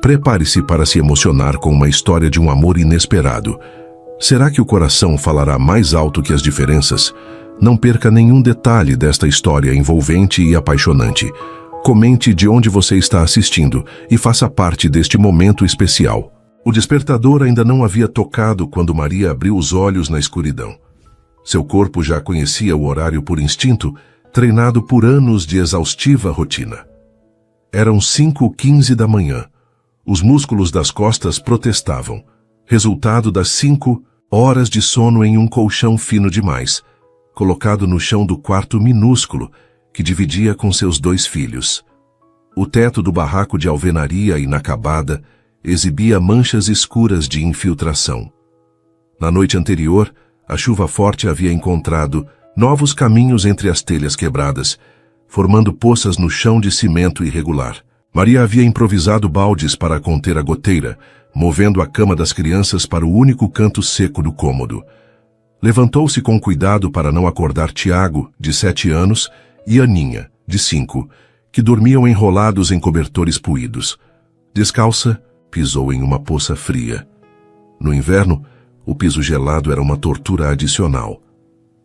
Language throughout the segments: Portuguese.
Prepare-se para se emocionar com uma história de um amor inesperado. Será que o coração falará mais alto que as diferenças? Não perca nenhum detalhe desta história envolvente e apaixonante. Comente de onde você está assistindo e faça parte deste momento especial. O despertador ainda não havia tocado quando Maria abriu os olhos na escuridão. Seu corpo já conhecia o horário por instinto, treinado por anos de exaustiva rotina. Eram 5h15 da manhã. Os músculos das costas protestavam, resultado das 5 horas de sono em um colchão fino demais, colocado no chão do quarto minúsculo que dividia com seus 2 filhos. O teto do barraco de alvenaria inacabada exibia manchas escuras de infiltração. Na noite anterior, a chuva forte havia encontrado novos caminhos entre as telhas quebradas, formando poças no chão de cimento irregular. Maria havia improvisado baldes para conter a goteira, movendo a cama das crianças para o único canto seco do cômodo. Levantou-se com cuidado para não acordar Tiago, de 7 anos, e Aninha, de 5, que dormiam enrolados em cobertores puídos. Descalça, pisou em uma poça fria. No inverno, o piso gelado era uma tortura adicional.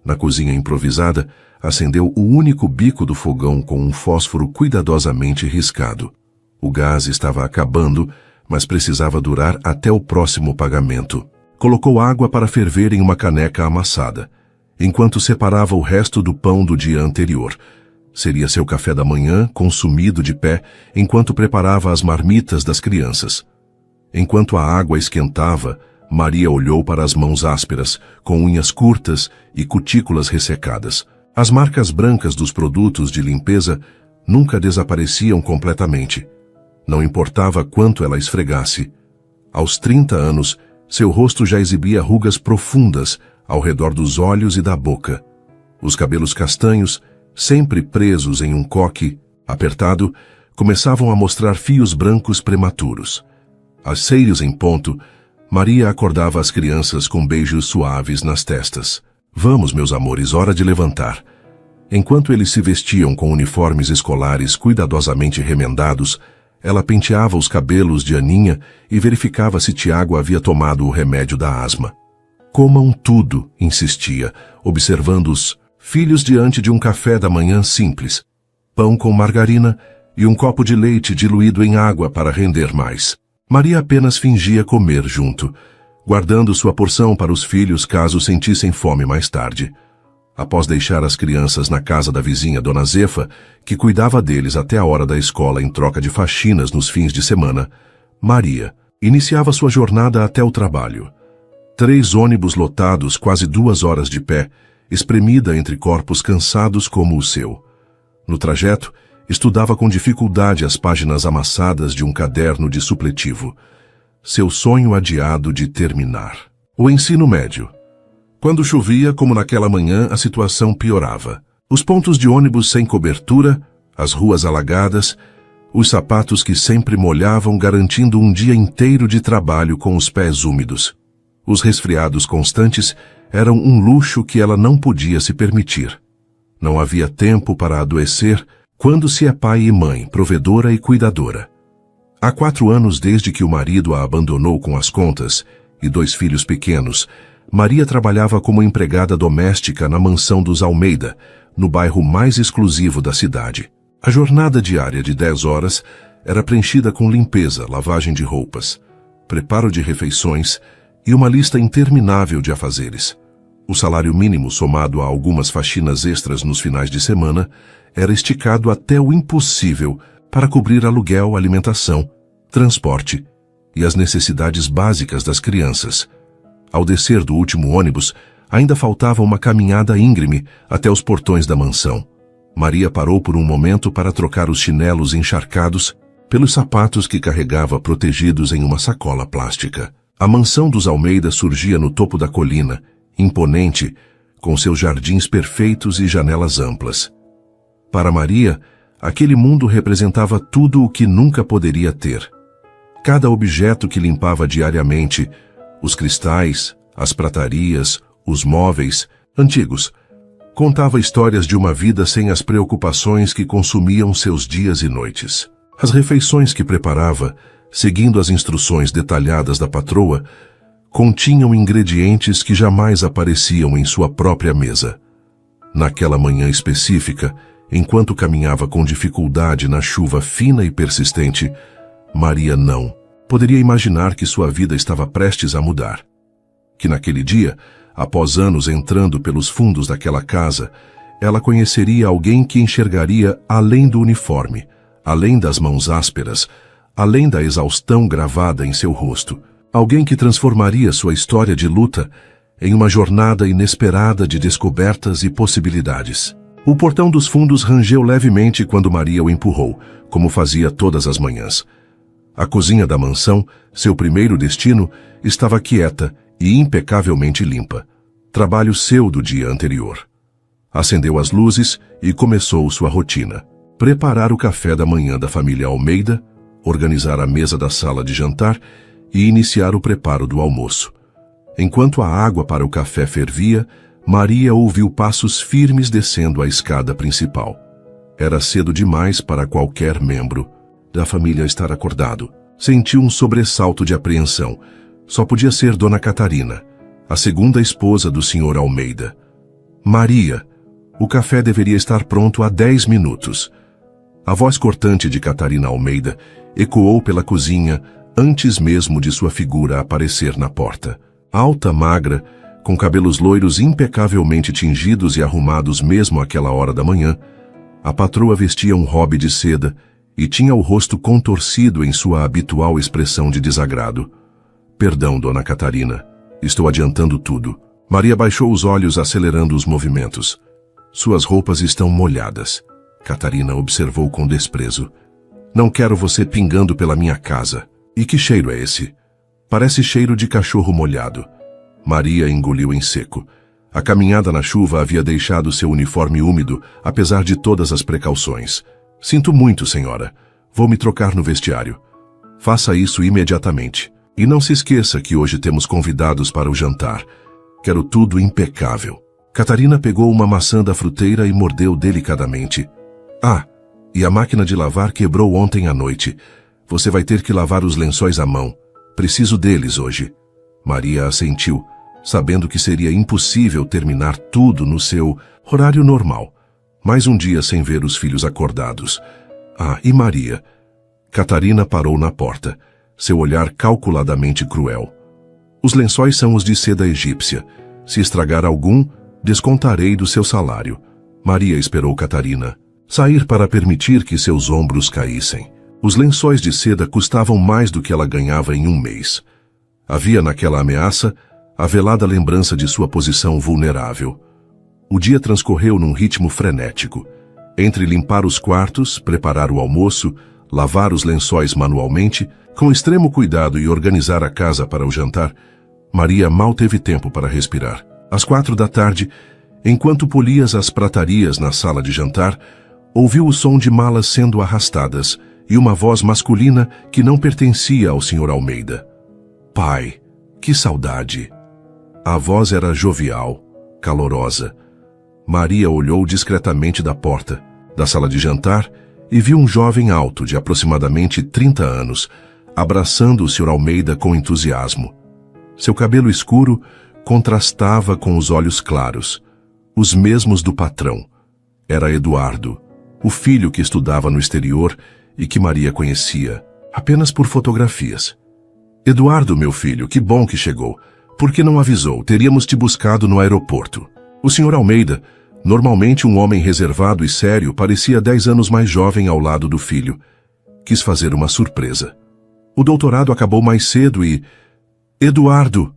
Na cozinha improvisada, acendeu o único bico do fogão com um fósforo cuidadosamente riscado. O gás estava acabando, mas precisava durar até o próximo pagamento. Colocou água para ferver em uma caneca amassada, enquanto separava o resto do pão do dia anterior. Seria seu café da manhã, consumido de pé, enquanto preparava as marmitas das crianças. Enquanto a água esquentava, Maria olhou para as mãos ásperas, com unhas curtas e cutículas ressecadas. As marcas brancas dos produtos de limpeza nunca desapareciam completamente. Não importava quanto ela esfregasse. Aos 30 anos, seu rosto já exibia rugas profundas ao redor dos olhos e da boca. Os cabelos castanhos, sempre presos em um coque apertado, começavam a mostrar fios brancos prematuros. Às 6 em ponto, Maria acordava as crianças com beijos suaves nas testas. Vamos, meus amores, hora de levantar. Enquanto eles se vestiam com uniformes escolares cuidadosamente remendados, ela penteava os cabelos de Aninha e verificava se Tiago havia tomado o remédio da asma. Comam tudo, insistia, observando os filhos diante de um café da manhã simples. Pão com margarina e um copo de leite diluído em água para render mais. Maria apenas fingia comer junto, guardando sua porção para os filhos caso sentissem fome mais tarde. Após deixar as crianças na casa da vizinha Dona Zefa, que cuidava deles até a hora da escola em troca de faxinas nos fins de semana, Maria iniciava sua jornada até o trabalho. 3 ônibus lotados, quase 2 horas de pé, espremida entre corpos cansados como o seu. No trajeto, estudava com dificuldade as páginas amassadas de um caderno de supletivo. Seu sonho adiado de terminar. O ensino médio. Quando chovia, como naquela manhã, a situação piorava. Os pontos de ônibus sem cobertura, as ruas alagadas, os sapatos que sempre molhavam, garantindo um dia inteiro de trabalho com os pés úmidos. Os resfriados constantes eram um luxo que ela não podia se permitir. Não havia tempo para adoecer quando se é pai e mãe, provedora e cuidadora. Há 4 anos desde que o marido a abandonou com as contas e 2 filhos pequenos, Maria trabalhava como empregada doméstica na mansão dos Almeida, no bairro mais exclusivo da cidade. A jornada diária de 10 horas era preenchida com limpeza, lavagem de roupas, preparo de refeições e uma lista interminável de afazeres. O salário mínimo, somado a algumas faxinas extras nos finais de semana, era esticado até o impossível para cobrir aluguel, alimentação, transporte e as necessidades básicas das crianças. Ao descer do último ônibus, ainda faltava uma caminhada íngreme até os portões da mansão. Maria parou por um momento para trocar os chinelos encharcados pelos sapatos que carregava protegidos em uma sacola plástica. A mansão dos Almeida surgia no topo da colina, imponente, com seus jardins perfeitos e janelas amplas. Para Maria, aquele mundo representava tudo o que nunca poderia ter. Cada objeto que limpava diariamente, os cristais, as pratarias, os móveis, antigos, contava histórias de uma vida sem as preocupações que consumiam seus dias e noites. As refeições que preparava seguindo as instruções detalhadas da patroa, continham ingredientes que jamais apareciam em sua própria mesa. Naquela manhã específica, enquanto caminhava com dificuldade na chuva fina e persistente, Maria não poderia imaginar que sua vida estava prestes a mudar. Que naquele dia, após anos entrando pelos fundos daquela casa, ela conheceria alguém que enxergaria além do uniforme, além das mãos ásperas, além da exaustão gravada em seu rosto. Alguém que transformaria sua história de luta em uma jornada inesperada de descobertas e possibilidades. O portão dos fundos rangeu levemente quando Maria o empurrou, como fazia todas as manhãs. A cozinha da mansão, seu primeiro destino, estava quieta e impecavelmente limpa. Trabalho seu do dia anterior. Acendeu as luzes e começou sua rotina. Preparar o café da manhã da família Almeida, organizar a mesa da sala de jantar e iniciar o preparo do almoço. Enquanto a água para o café fervia, Maria ouviu passos firmes descendo a escada principal. Era cedo demais para qualquer membro da família estar acordado. Sentiu um sobressalto de apreensão. Só podia ser Dona Catarina, a segunda esposa do Sr. Almeida. Maria, o café deveria estar pronto há 10 minutos. A voz cortante de Catarina Almeida ecoou pela cozinha antes mesmo de sua figura aparecer na porta. Alta, magra, com cabelos loiros impecavelmente tingidos e arrumados mesmo àquela hora da manhã, a patroa vestia um robe de seda e tinha o rosto contorcido em sua habitual expressão de desagrado. Perdão, Dona Catarina, estou adiantando tudo. Maria baixou os olhos, acelerando os movimentos. Suas roupas estão molhadas. Catarina observou com desprezo. Não quero você pingando pela minha casa. E que cheiro é esse? Parece cheiro de cachorro molhado. Maria engoliu em seco. A caminhada na chuva havia deixado seu uniforme úmido, apesar de todas as precauções. Sinto muito, senhora. Vou me trocar no vestiário. Faça isso imediatamente. E não se esqueça que hoje temos convidados para o jantar. Quero tudo impecável. Catarina pegou uma maçã da fruteira e mordeu delicadamente. Ah, e a máquina de lavar quebrou ontem à noite. Você vai ter que lavar os lençóis à mão. Preciso deles hoje. Maria assentiu, sabendo que seria impossível terminar tudo no seu horário normal. Mais um dia sem ver os filhos acordados. Ah, e Maria? Catarina parou na porta, seu olhar calculadamente cruel. Os lençóis são os de seda egípcia. Se estragar algum, descontarei do seu salário. Maria esperou Catarina sair para permitir que seus ombros caíssem. Os lençóis de seda custavam mais do que ela ganhava em um mês. Havia naquela ameaça a velada lembrança de sua posição vulnerável. O dia transcorreu num ritmo frenético. Entre limpar os quartos, preparar o almoço, lavar os lençóis manualmente, com extremo cuidado e organizar a casa para o jantar, Maria mal teve tempo para respirar. Às 4 da tarde, enquanto polia as pratarias na sala de jantar, ouviu o som de malas sendo arrastadas e uma voz masculina que não pertencia ao Sr. Almeida. Pai, que saudade! A voz era jovial, calorosa. Maria olhou discretamente da porta da sala de jantar e viu um jovem alto de aproximadamente 30 anos, abraçando o Sr. Almeida com entusiasmo. Seu cabelo escuro contrastava com os olhos claros, os mesmos do patrão. Era Eduardo, o filho que estudava no exterior e que Maria conhecia, apenas por fotografias. Eduardo, meu filho, que bom que chegou. Por que não avisou? Teríamos te buscado no aeroporto. O Sr. Almeida, normalmente um homem reservado e sério, parecia 10 anos mais jovem ao lado do filho. Quis fazer uma surpresa. O doutorado acabou mais cedo e... Eduardo!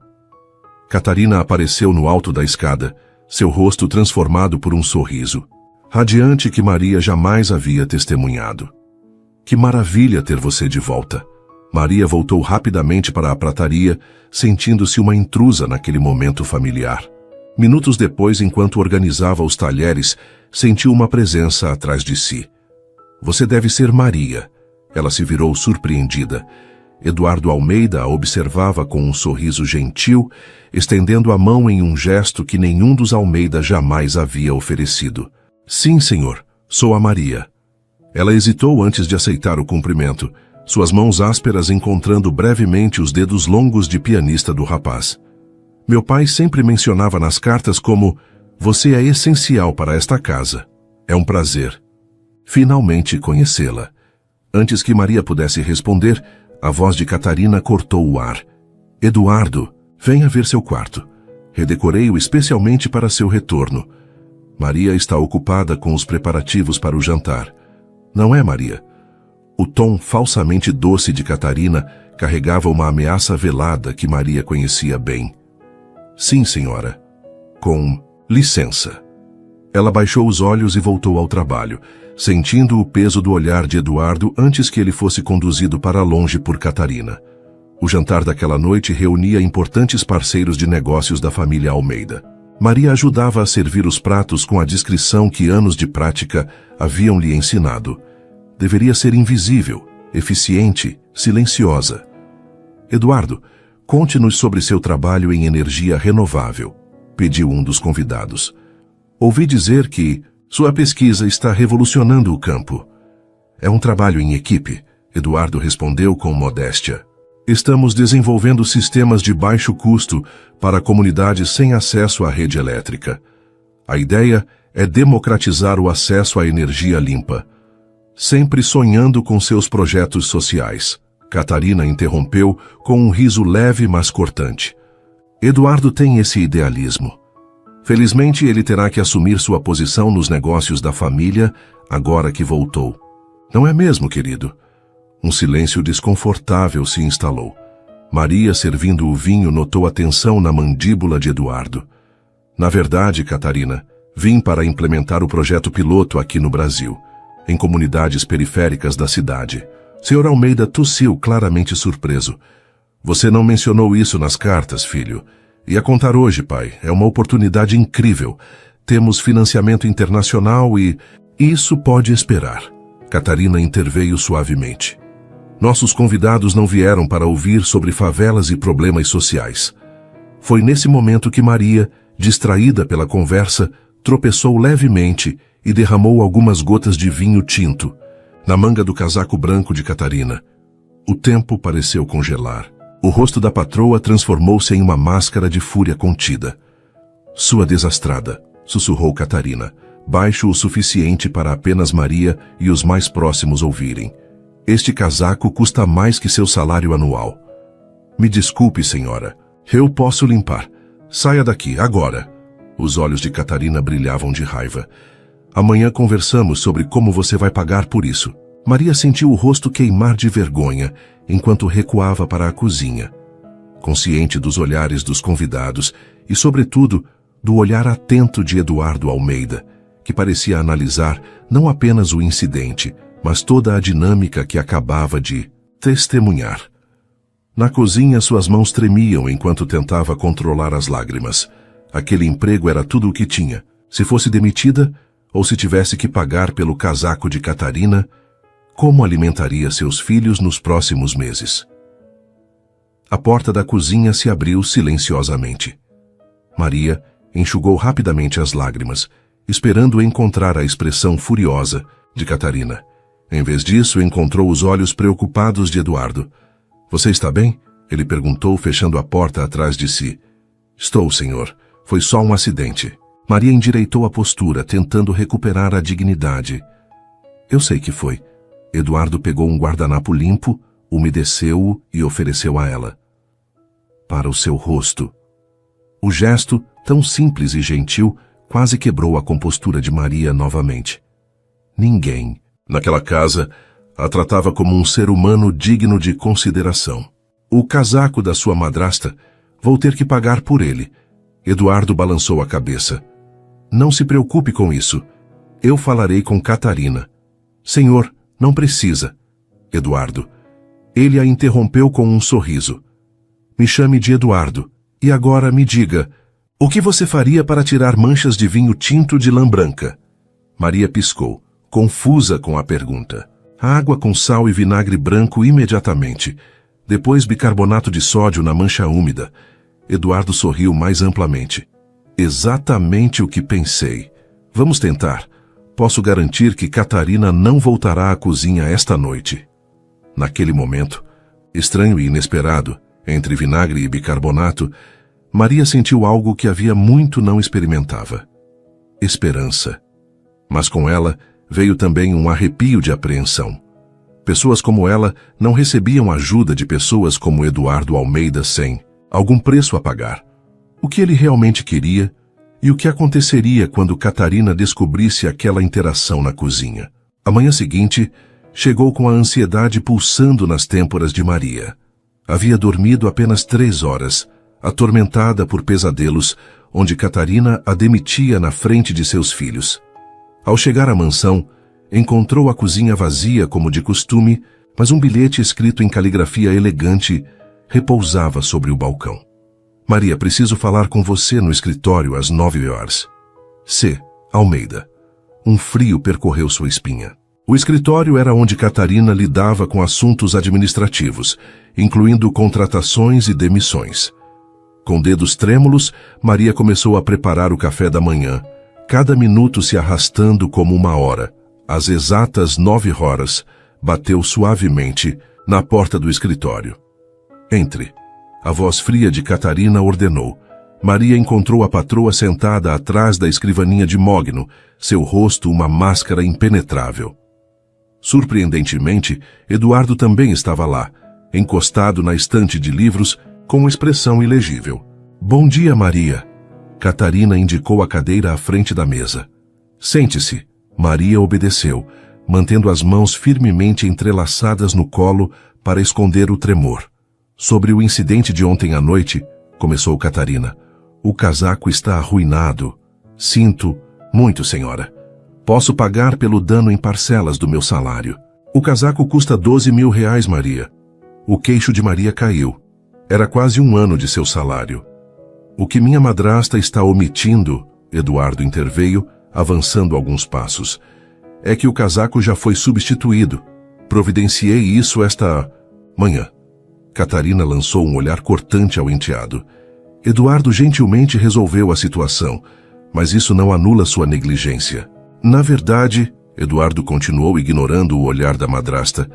Catarina apareceu no alto da escada, seu rosto transformado por um sorriso, radiante que Maria jamais havia testemunhado. Que maravilha ter você de volta! Maria voltou rapidamente para a prataria, sentindo-se uma intrusa naquele momento familiar. Minutos depois, enquanto organizava os talheres, sentiu uma presença atrás de si. Você deve ser Maria. Ela se virou surpreendida. Eduardo Almeida a observava com um sorriso gentil, estendendo a mão em um gesto que nenhum dos Almeida jamais havia oferecido. Sim, senhor, sou a Maria. Ela hesitou antes de aceitar o cumprimento. suas mãos ásperas encontrando brevemente os dedos longos de pianista do rapaz. Meu pai sempre mencionava nas cartas como: "Você é essencial para esta casa. É um prazer." Finalmente conhecê-la. Antes que Maria pudesse responder, a voz de Catarina cortou o ar. "Eduardo, venha ver seu quarto. Redecorei-o especialmente para seu retorno. Maria está ocupada com os preparativos para o jantar. Não é, Maria?" O tom falsamente doce de Catarina carregava uma ameaça velada que Maria conhecia bem. "Sim, senhora. Com licença." Ela baixou os olhos e voltou ao trabalho, sentindo o peso do olhar de Eduardo antes que ele fosse conduzido para longe por Catarina. O jantar daquela noite reunia importantes parceiros de negócios da família Almeida. Maria ajudava a servir os pratos com a discrição que anos de prática haviam lhe ensinado. Deveria ser invisível, eficiente, silenciosa. "Eduardo, conte-nos sobre seu trabalho em energia renovável", pediu um dos convidados. "Ouvi dizer que sua pesquisa está revolucionando o campo." "É um trabalho em equipe", Eduardo respondeu com modéstia. "Estamos desenvolvendo sistemas de baixo custo para comunidades sem acesso à rede elétrica. A ideia é democratizar o acesso à energia limpa." "Sempre sonhando com seus projetos sociais", Catarina interrompeu com um riso leve mas cortante. "Eduardo tem esse idealismo. Felizmente ele terá que assumir sua posição nos negócios da família agora que voltou. Não é mesmo, querido?" Um silêncio desconfortável se instalou. Maria, servindo o vinho, notou a tensão na mandíbula de Eduardo. "Na verdade, Catarina, vim para implementar o projeto piloto aqui no Brasil, em comunidades periféricas da cidade." Sr. Almeida tossiu, claramente surpreso. "Você não mencionou isso nas cartas, filho. Ia contar hoje, pai. É uma oportunidade incrível. Temos financiamento internacional e... Isso pode esperar." Catarina interveio suavemente. "Nossos convidados não vieram para ouvir sobre favelas e problemas sociais." Foi nesse momento que Maria, distraída pela conversa, tropeçou levemente e derramou algumas gotas de vinho tinto na manga do casaco branco de Catarina. O tempo pareceu congelar. O rosto da patroa transformou-se em uma máscara de fúria contida. "Sua desastrada", sussurrou Catarina, baixo o suficiente para apenas Maria e os mais próximos ouvirem. "Este casaco custa mais que seu salário anual." "Me desculpe, senhora. Eu posso limpar. Saia daqui, agora." Os olhos de Catarina brilhavam de raiva. "Amanhã conversamos sobre como você vai pagar por isso." Maria sentiu o rosto queimar de vergonha enquanto recuava para a cozinha. Consciente dos olhares dos convidados e, sobretudo, do olhar atento de Eduardo Almeida, que parecia analisar não apenas o incidente, mas toda a dinâmica que acabava de testemunhar. Na cozinha, suas mãos tremiam enquanto tentava controlar as lágrimas. Aquele emprego era tudo o que tinha. Se fosse demitida, ou se tivesse que pagar pelo casaco de Catarina, como alimentaria seus filhos nos próximos meses? A porta da cozinha se abriu silenciosamente. Maria enxugou rapidamente as lágrimas, esperando encontrar a expressão furiosa de Catarina. Em vez disso, encontrou os olhos preocupados de Eduardo. "Você está bem?" ele perguntou, fechando a porta atrás de si. "Estou, senhor. Foi só um acidente." Maria endireitou a postura, tentando recuperar a dignidade. "Eu sei que foi." Eduardo pegou um guardanapo limpo, umedeceu-o e ofereceu a ela. "Para o seu rosto." O gesto, tão simples e gentil, quase quebrou a compostura de Maria novamente. Ninguém, naquela casa, a tratava como um ser humano digno de consideração. "O casaco da sua madrasta, vou ter que pagar por ele." Eduardo balançou a cabeça. "Não se preocupe com isso. Eu falarei com Catarina." "Senhor, não precisa." Eduardo. Ele a interrompeu com um sorriso. "Me chame de Eduardo. E agora me diga, o que você faria para tirar manchas de vinho tinto de lã branca?" Maria piscou, confusa com a pergunta. "Água com sal e vinagre branco imediatamente. Depois bicarbonato de sódio na mancha úmida." Eduardo sorriu mais amplamente. "Exatamente o que pensei. Vamos tentar. Posso garantir que Catarina não voltará à cozinha esta noite." Naquele momento, estranho e inesperado, entre vinagre e bicarbonato, Maria sentiu algo que havia muito não experimentava: esperança. Mas com ela veio também um arrepio de apreensão. Pessoas como ela não recebiam ajuda de pessoas como Eduardo Almeida sem algum preço a pagar. O que ele realmente queria e o que aconteceria quando Catarina descobrisse aquela interação na cozinha. A manhã seguinte chegou com a ansiedade pulsando nas têmporas de Maria. Havia dormido apenas 3 horas, atormentada por pesadelos, onde Catarina a demitia na frente de seus filhos. Ao chegar à mansão, encontrou a cozinha vazia como de costume, mas um bilhete escrito em caligrafia elegante repousava sobre o balcão. Maria, preciso falar com você no escritório às 9 horas. C. Almeida. Um frio percorreu sua espinha. O escritório era onde Catarina lidava com assuntos administrativos, incluindo contratações e demissões. Com dedos trêmulos, Maria começou a preparar o café da manhã, cada minuto se arrastando como uma hora. Às exatas 9 horas, bateu suavemente na porta do escritório. Entre. A voz fria de Catarina ordenou. Maria encontrou a patroa sentada atrás da escrivaninha de mogno, seu rosto uma máscara impenetrável. Surpreendentemente, Eduardo também estava lá, encostado na estante de livros, com expressão ilegível. Bom dia, Maria. Catarina indicou a cadeira à frente da mesa. Sente-se. Maria obedeceu, mantendo as mãos firmemente entrelaçadas no colo para esconder o tremor. Sobre o incidente de ontem à noite, começou Catarina. O casaco está arruinado. Sinto muito, senhora. Posso pagar pelo dano em parcelas do meu salário. O casaco custa 12 mil reais, Maria. O queixo de Maria caiu. Era quase 1 ano de seu salário. O que minha madrasta está omitindo, Eduardo interveio, avançando alguns passos, é que o casaco já foi substituído. Providenciei isso esta manhã. Catarina lançou um olhar cortante ao enteado. Eduardo gentilmente resolveu a situação, mas isso não anula sua negligência. Na verdade, Eduardo continuou ignorando o olhar da madrasta,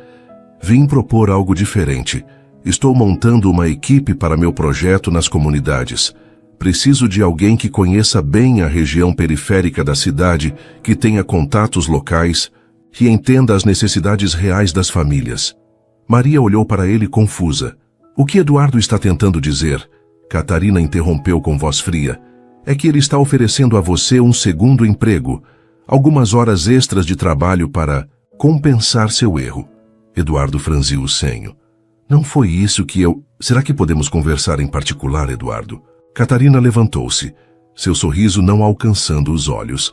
vim propor algo diferente. Estou montando uma equipe para meu projeto nas comunidades. Preciso de alguém que conheça bem a região periférica da cidade, que tenha contatos locais, que entenda as necessidades reais das famílias. Maria olhou para ele confusa. O que Eduardo está tentando dizer? Catarina interrompeu com voz fria. É que ele está oferecendo a você um segundo emprego, algumas horas extras de trabalho para compensar seu erro. Eduardo franziu o senho. Não foi isso que eu... Será que podemos conversar em particular, Eduardo? Catarina levantou-se, seu sorriso não alcançando os olhos.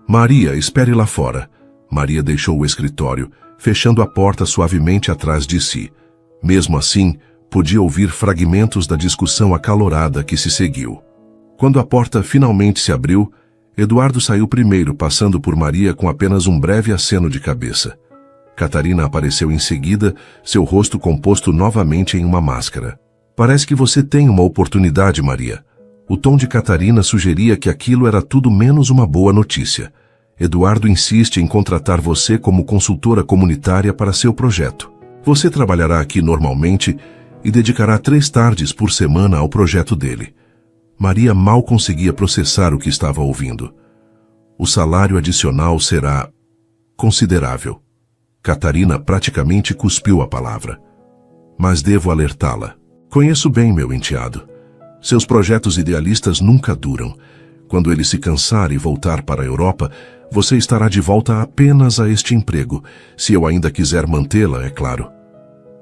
Maria, espere lá fora. Maria deixou o escritório, fechando a porta suavemente atrás de si. Mesmo assim, podia ouvir fragmentos da discussão acalorada que se seguiu. Quando a porta finalmente se abriu, Eduardo saiu primeiro, passando por Maria com apenas um breve aceno de cabeça. Catarina apareceu em seguida, seu rosto composto novamente em uma máscara. Parece que você tem uma oportunidade, Maria. O tom de Catarina sugeria que aquilo era tudo menos uma boa notícia. Eduardo insiste em contratar você como consultora comunitária para seu projeto. Você trabalhará aqui normalmente e dedicará 3 tardes por semana ao projeto dele. Maria mal conseguia processar o que estava ouvindo. O salário adicional será considerável. Catarina praticamente cuspiu a palavra. Mas devo alertá-la. Conheço bem meu enteado. Seus projetos idealistas nunca duram. Quando ele se cansar e voltar para a Europa, você estará de volta apenas a este emprego, se eu ainda quiser mantê-la, é claro.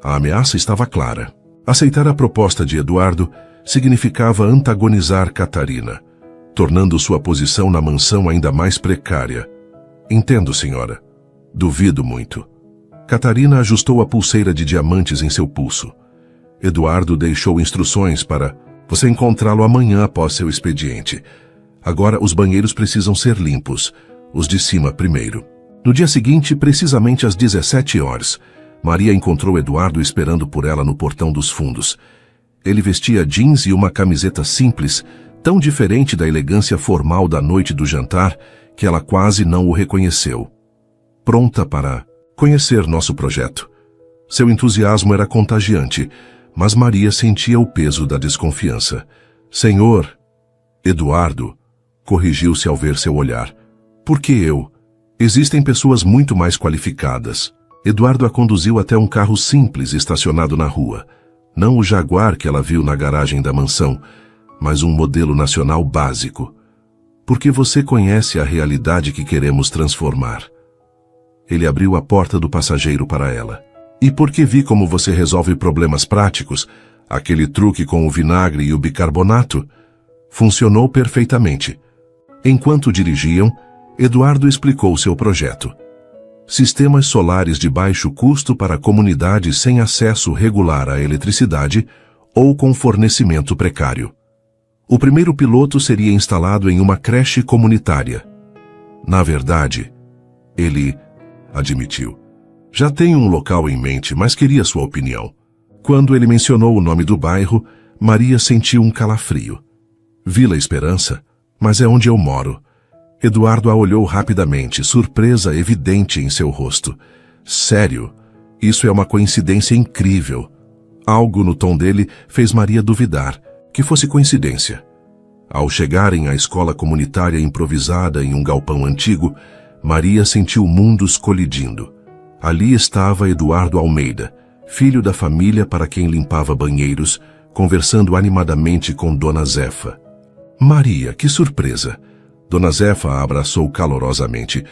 A ameaça estava clara. Aceitar a proposta de Eduardo significava antagonizar Catarina, tornando sua posição na mansão ainda mais precária. Entendo, senhora. Duvido muito. Catarina ajustou a pulseira de diamantes em seu pulso. Eduardo deixou instruções para você encontrá-lo amanhã após seu expediente. Agora os banheiros precisam ser limpos, os de cima primeiro. No dia seguinte, precisamente às 17 horas, Maria encontrou Eduardo esperando por ela no portão dos fundos. Ele vestia jeans e uma camiseta simples, tão diferente da elegância formal da noite do jantar que ela quase não o reconheceu. Pronta para conhecer nosso projeto. Seu entusiasmo era contagiante, mas Maria sentia o peso da desconfiança. Senhor, Eduardo, corrigiu-se ao ver seu olhar. Por que eu? Existem pessoas muito mais qualificadas. Eduardo a conduziu até um carro simples estacionado na rua. Não o Jaguar que ela viu na garagem da mansão, mas um modelo nacional básico. Porque você conhece a realidade que queremos transformar. Ele abriu a porta do passageiro para ela. E porque vi como você resolve problemas práticos, aquele truque com o vinagre e o bicarbonato, funcionou perfeitamente. Enquanto dirigiam, Eduardo explicou seu projeto. Sistemas solares de baixo custo para comunidades sem acesso regular à eletricidade ou com fornecimento precário. O primeiro piloto seria instalado em uma creche comunitária. Na verdade, ele admitiu. Já tenho um local em mente, mas queria sua opinião. Quando ele mencionou o nome do bairro, Maria sentiu um calafrio. Vila Esperança? Mas é onde eu moro. Eduardo a olhou rapidamente, surpresa evidente em seu rosto. Sério? Isso é uma coincidência incrível. Algo no tom dele fez Maria duvidar que fosse coincidência. Ao chegarem à escola comunitária improvisada em um galpão antigo, Maria sentiu mundos colidindo. Ali estava Eduardo Almeida, filho da família para quem limpava banheiros, conversando animadamente com Dona Zefa. Maria, que surpresa! Dona Zefa a abraçou calorosamente.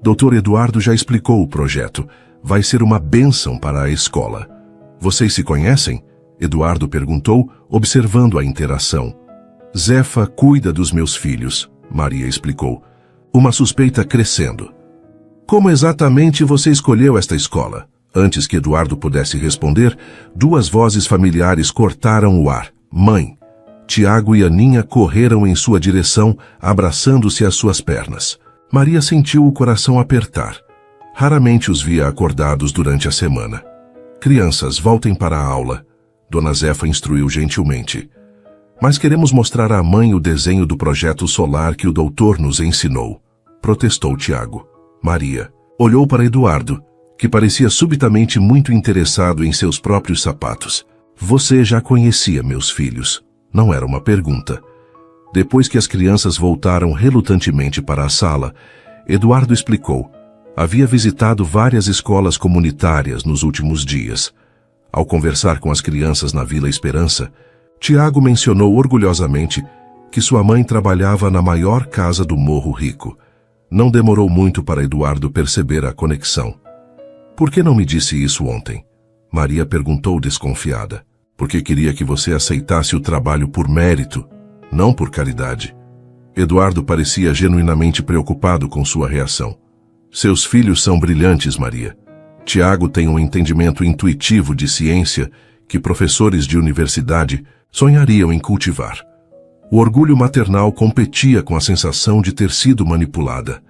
Doutor Eduardo já explicou o projeto. Vai ser uma bênção para a escola. Vocês se conhecem? Eduardo perguntou, observando a interação. Zefa cuida dos meus filhos, Maria explicou. Uma suspeita crescendo. Como exatamente você escolheu esta escola? Antes que Eduardo pudesse responder, duas vozes familiares cortaram o ar. Mãe. Tiago e Aninha correram em sua direção, abraçando-se às suas pernas. Maria sentiu o coração apertar. Raramente os via acordados durante a semana. Crianças, voltem para a aula. Dona Zefa instruiu gentilmente. Mas queremos mostrar à mãe o desenho do projeto solar que o doutor nos ensinou. Protestou Tiago. Maria olhou para Eduardo, que parecia subitamente muito interessado em seus próprios sapatos. Você já conhecia meus filhos. Não era uma pergunta. Depois que as crianças voltaram relutantemente para a sala, Eduardo explicou. Havia visitado várias escolas comunitárias nos últimos dias. Ao conversar com as crianças na Vila Esperança, Tiago mencionou orgulhosamente que sua mãe trabalhava na maior casa do Morro Rico. Não demorou muito para Eduardo perceber a conexão. Por que não me disse isso ontem? Maria perguntou desconfiada. Porque queria que você aceitasse o trabalho por mérito, não por caridade. Eduardo parecia genuinamente preocupado com sua reação. Seus filhos são brilhantes, Maria. Tiago tem um entendimento intuitivo de ciência que professores de universidade sonhariam em cultivar. O orgulho maternal competia com a sensação de ter sido manipulada.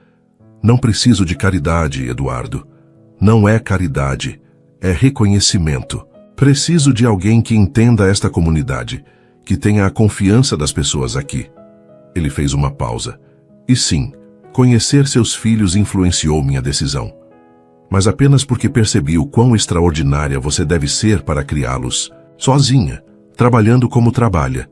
Não preciso de caridade, Eduardo. Não é caridade, é reconhecimento. Preciso de alguém que entenda esta comunidade, que tenha a confiança das pessoas aqui. Ele fez uma pausa. E sim, conhecer seus filhos influenciou minha decisão. Mas apenas porque percebi o quão extraordinária você deve ser para criá-los, sozinha, trabalhando como trabalha.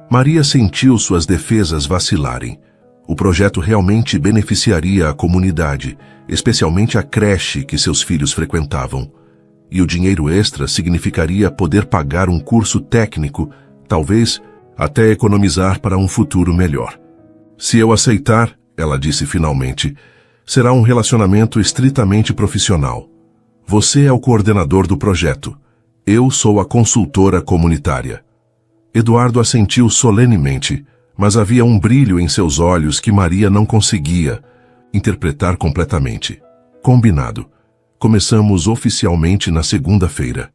Maria sentiu suas defesas vacilarem. O projeto realmente beneficiaria a comunidade, especialmente a creche que seus filhos frequentavam. E o dinheiro extra significaria poder pagar um curso técnico, talvez até economizar para um futuro melhor. Se eu aceitar, ela disse finalmente, será um relacionamento estritamente profissional. Você é o coordenador do projeto. Eu sou a consultora comunitária. Eduardo assentiu solenemente, mas havia um brilho em seus olhos que Maria não conseguia interpretar completamente. Combinado. Começamos oficialmente na segunda-feira.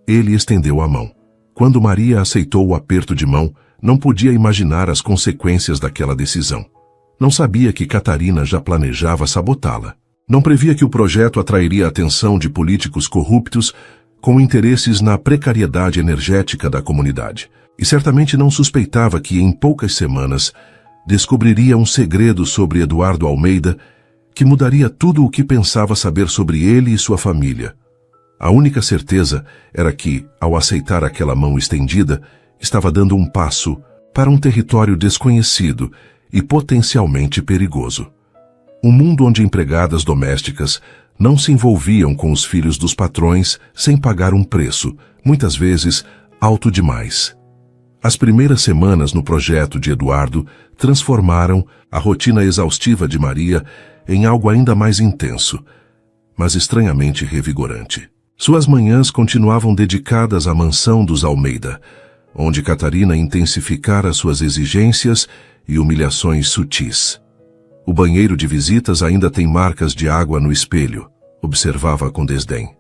Ele estendeu a mão. Quando Maria aceitou o aperto de mão, não podia imaginar as consequências daquela decisão. Não sabia que Catarina já planejava sabotá-la. Não previa que o projeto atrairia a atenção de políticos corruptos com interesses na precariedade energética da comunidade. E certamente não suspeitava que, em poucas semanas, descobriria um segredo sobre Eduardo Almeida que mudaria tudo o que pensava saber sobre ele e sua família. A única certeza era que, ao aceitar aquela mão estendida, estava dando um passo para um território desconhecido e potencialmente perigoso. Um mundo onde empregadas domésticas não se envolviam com os filhos dos patrões sem pagar um preço, muitas vezes alto demais. As primeiras semanas no projeto de Eduardo transformaram a rotina exaustiva de Maria em algo ainda mais intenso, mas estranhamente revigorante. Suas manhãs continuavam dedicadas à mansão dos Almeida, onde Catarina intensificara suas exigências e humilhações sutis. O banheiro de visitas ainda tem marcas de água no espelho, observava com desdém.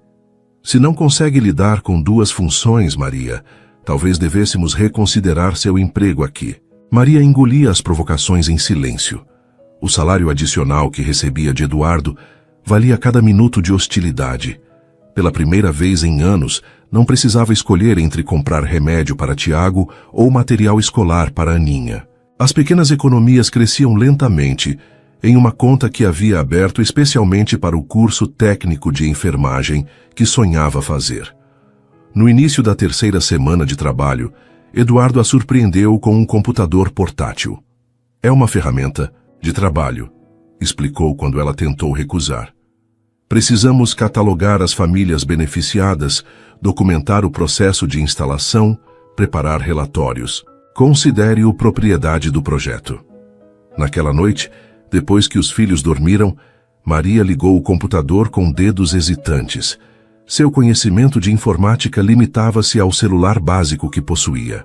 Se não consegue lidar com duas funções, Maria, talvez devêssemos reconsiderar seu emprego aqui. Maria engolia as provocações em silêncio. O salário adicional que recebia de Eduardo valia cada minuto de hostilidade. Pela primeira vez em anos, não precisava escolher entre comprar remédio para Tiago ou material escolar para Aninha. As pequenas economias cresciam lentamente em uma conta que havia aberto especialmente para o curso técnico de enfermagem que sonhava fazer. No início da terceira semana de trabalho, Eduardo a surpreendeu com um computador portátil. É uma ferramenta de trabalho, explicou quando ela tentou recusar. Precisamos catalogar as famílias beneficiadas, documentar o processo de instalação, preparar relatórios. Considere-o propriedade do projeto. Naquela noite, depois que os filhos dormiram, Maria ligou o computador com dedos hesitantes. Seu conhecimento de informática limitava-se ao celular básico que possuía.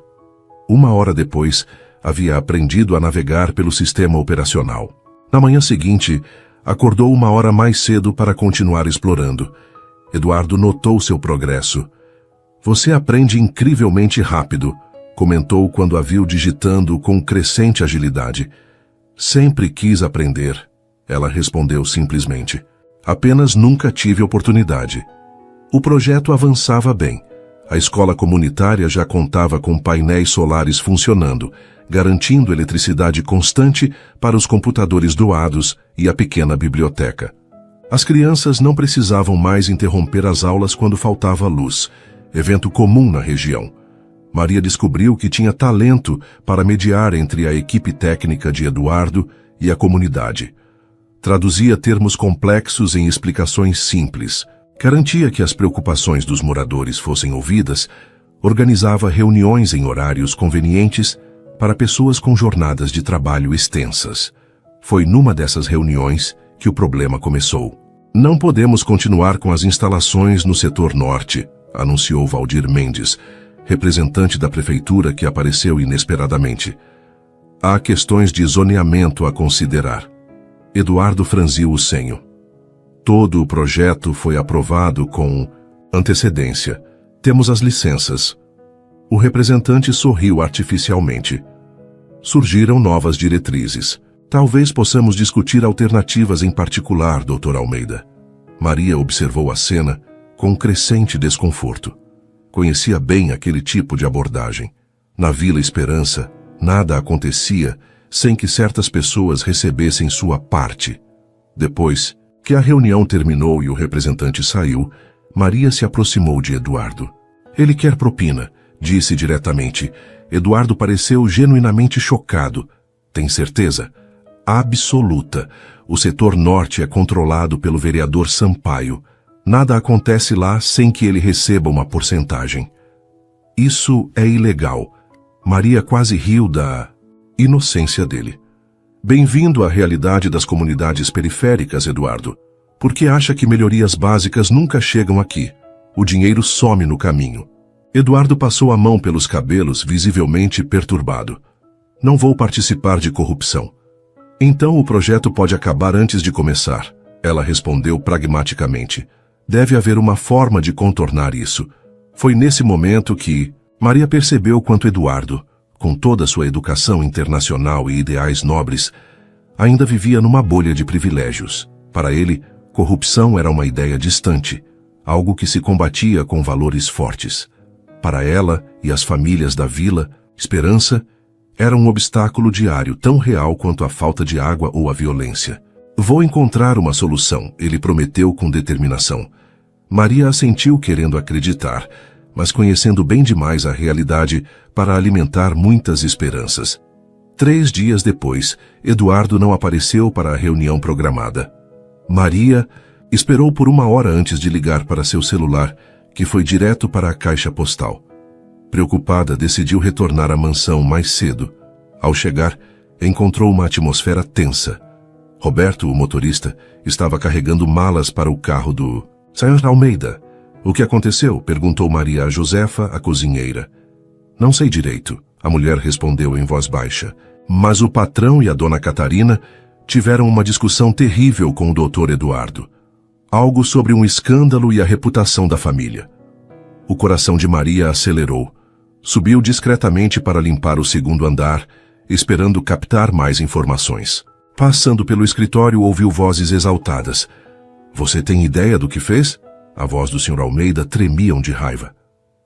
1 hora depois, havia aprendido a navegar pelo sistema operacional. Na manhã seguinte, acordou 1 hora mais cedo para continuar explorando. Eduardo notou seu progresso. Você aprende incrivelmente rápido, comentou quando a viu digitando com crescente agilidade. Sempre quis aprender, ela respondeu simplesmente. Apenas nunca tive oportunidade. O projeto avançava bem. A escola comunitária já contava com painéis solares funcionando, garantindo eletricidade constante para os computadores doados e a pequena biblioteca. As crianças não precisavam mais interromper as aulas quando faltava luz, evento comum na região. Maria descobriu que tinha talento para mediar entre a equipe técnica de Eduardo e a comunidade. Traduzia termos complexos em explicações simples, garantia que as preocupações dos moradores fossem ouvidas, organizava reuniões em horários convenientes para pessoas com jornadas de trabalho extensas. Foi numa dessas reuniões que o problema começou. Não podemos continuar com as instalações no setor norte, anunciou Valdir Mendes, representante da prefeitura que apareceu inesperadamente. Há questões de zoneamento a considerar. Eduardo franziu o senho. Todo o projeto foi aprovado com antecedência. Temos as licenças. O representante sorriu artificialmente. Surgiram novas diretrizes. Talvez possamos discutir alternativas em particular, Dr. Almeida. Maria observou a cena com crescente desconforto. Conhecia bem aquele tipo de abordagem. Na Vila Esperança, nada acontecia sem que certas pessoas recebessem sua parte. Depois que a reunião terminou e o representante saiu, Maria se aproximou de Eduardo. Ele quer propina, disse diretamente. Eduardo pareceu genuinamente chocado. Tem certeza? Absoluta. O setor norte é controlado pelo vereador Sampaio. Nada acontece lá sem que ele receba uma porcentagem. Isso é ilegal. Maria quase riu da inocência dele. Bem-vindo à realidade das comunidades periféricas, Eduardo. Por que acha que melhorias básicas nunca chegam aqui? O dinheiro some no caminho. Eduardo passou a mão pelos cabelos, visivelmente perturbado. Não vou participar de corrupção. Então o projeto pode acabar antes de começar, ela respondeu pragmaticamente. Deve haver uma forma de contornar isso. Foi nesse momento que Maria percebeu quanto Eduardo, com toda sua educação internacional e ideais nobres, ainda vivia numa bolha de privilégios. Para ele, corrupção era uma ideia distante, algo que se combatia com valores fortes. Para ela e as famílias da vila, esperança era um obstáculo diário tão real quanto a falta de água ou a violência. Vou encontrar uma solução, ele prometeu com determinação. Maria assentiu querendo acreditar, mas conhecendo bem demais a realidade para alimentar muitas esperanças. 3 dias depois, Eduardo não apareceu para a reunião programada. Maria esperou por 1 hora antes de ligar para seu celular, que foi direto para a caixa postal. Preocupada, decidiu retornar à mansão mais cedo. Ao chegar, encontrou uma atmosfera tensa. Roberto, o motorista, estava carregando malas para o carro do Sr. Almeida. O que aconteceu? Perguntou Maria a Josefa, a cozinheira. Não sei direito, a mulher respondeu em voz baixa. Mas o patrão e a dona Catarina tiveram uma discussão terrível com o Dr. Eduardo. Algo sobre um escândalo e a reputação da família. O coração de Maria acelerou. Subiu discretamente para limpar o 2º andar, esperando captar mais informações. Passando pelo escritório, ouviu vozes exaltadas. Você tem ideia do que fez? A voz do Sr. Almeida tremiam de raiva.